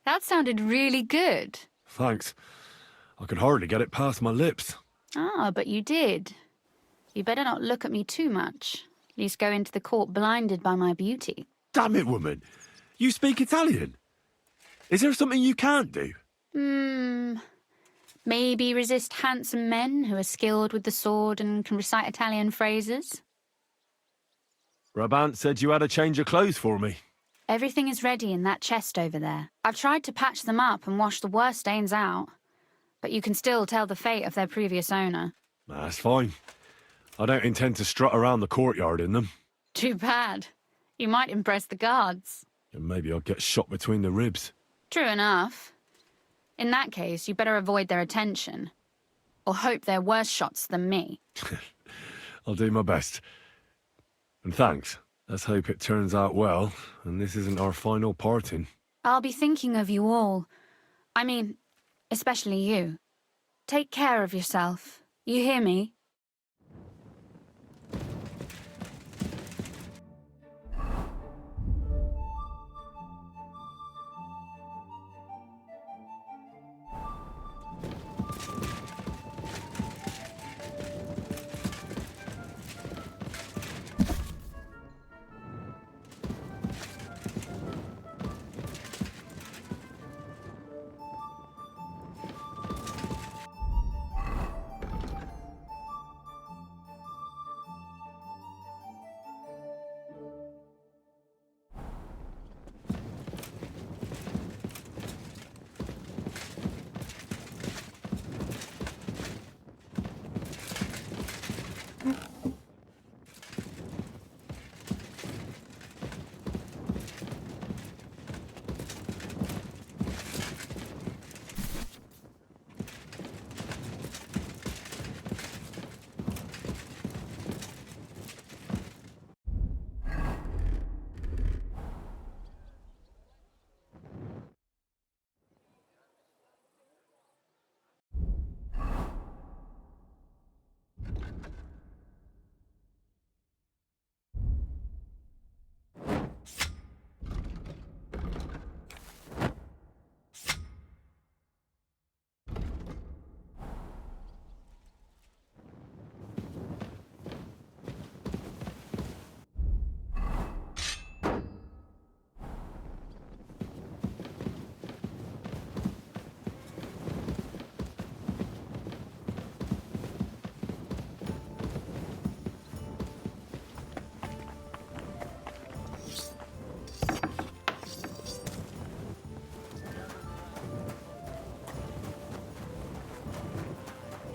That sounded really good. Thanks. I could hardly get it past my lips. Ah, but you did. You better not look at me too much. At least go into the court blinded by my beauty. Damn it, woman. You speak Italian. Is there something you can't do? Maybe resist handsome men who are skilled with the sword and can recite Italian phrases? Brabant said you had a change of clothes for me. Everything is ready in that chest over there. I've tried to patch them up and wash the worst stains out, but you can still tell the fate of their previous owner. That's fine. I don't intend to strut around the courtyard in them. Too bad. You might impress the guards. And maybe I'll get shot between the ribs. True enough. In that case, you better avoid their attention. Or hope they're worse shots than me. I'll do my best. And thanks. Let's hope it turns out well, and this isn't our final parting. I'll be thinking of you all. I mean, especially you. Take care of yourself. You hear me?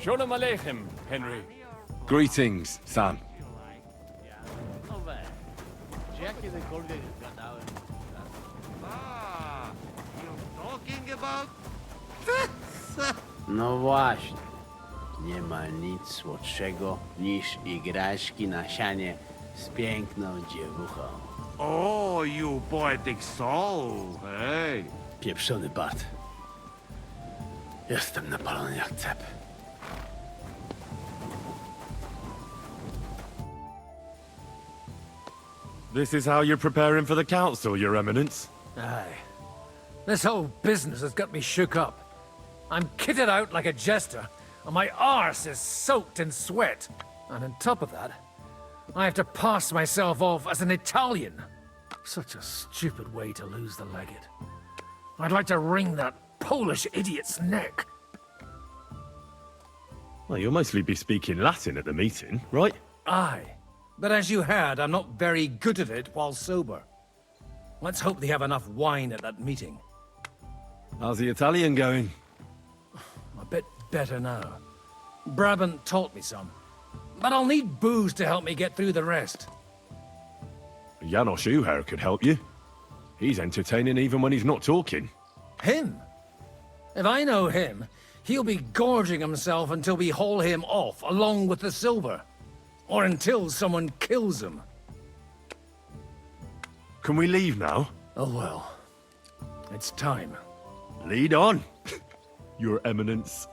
Shalom Aleichem, Henry. Greetings, Sam. Talking about... No właśnie. Nie ma nic słodszego niż igraszki na sianie z piękną dziewuchą. Oh, you poetic soul, hey. Pieprzony Bart. Jestem napalony jak cep. This is how you're preparing for the council, Your Eminence? Aye. This whole business has got me shook up. I'm kitted out like a jester, and my arse is soaked in sweat. And on top of that, I have to pass myself off as an Italian. Such a stupid way to lose the legate. I'd like to wring that Polish idiot's neck. Well, you'll mostly be speaking Latin at the meeting, right? Aye. But as you heard, I'm not very good at it while sober. Let's hope they have enough wine at that meeting. How's the Italian going? A bit better now. Brabant taught me some. But I'll need booze to help me get through the rest. Janos Uher could help you. He's entertaining even when he's not talking. Him? If I know him, he'll be gorging himself until we haul him off, along with the silver. Or until someone kills him. Can we leave now? Oh well. It's time. Lead on, Your Eminence.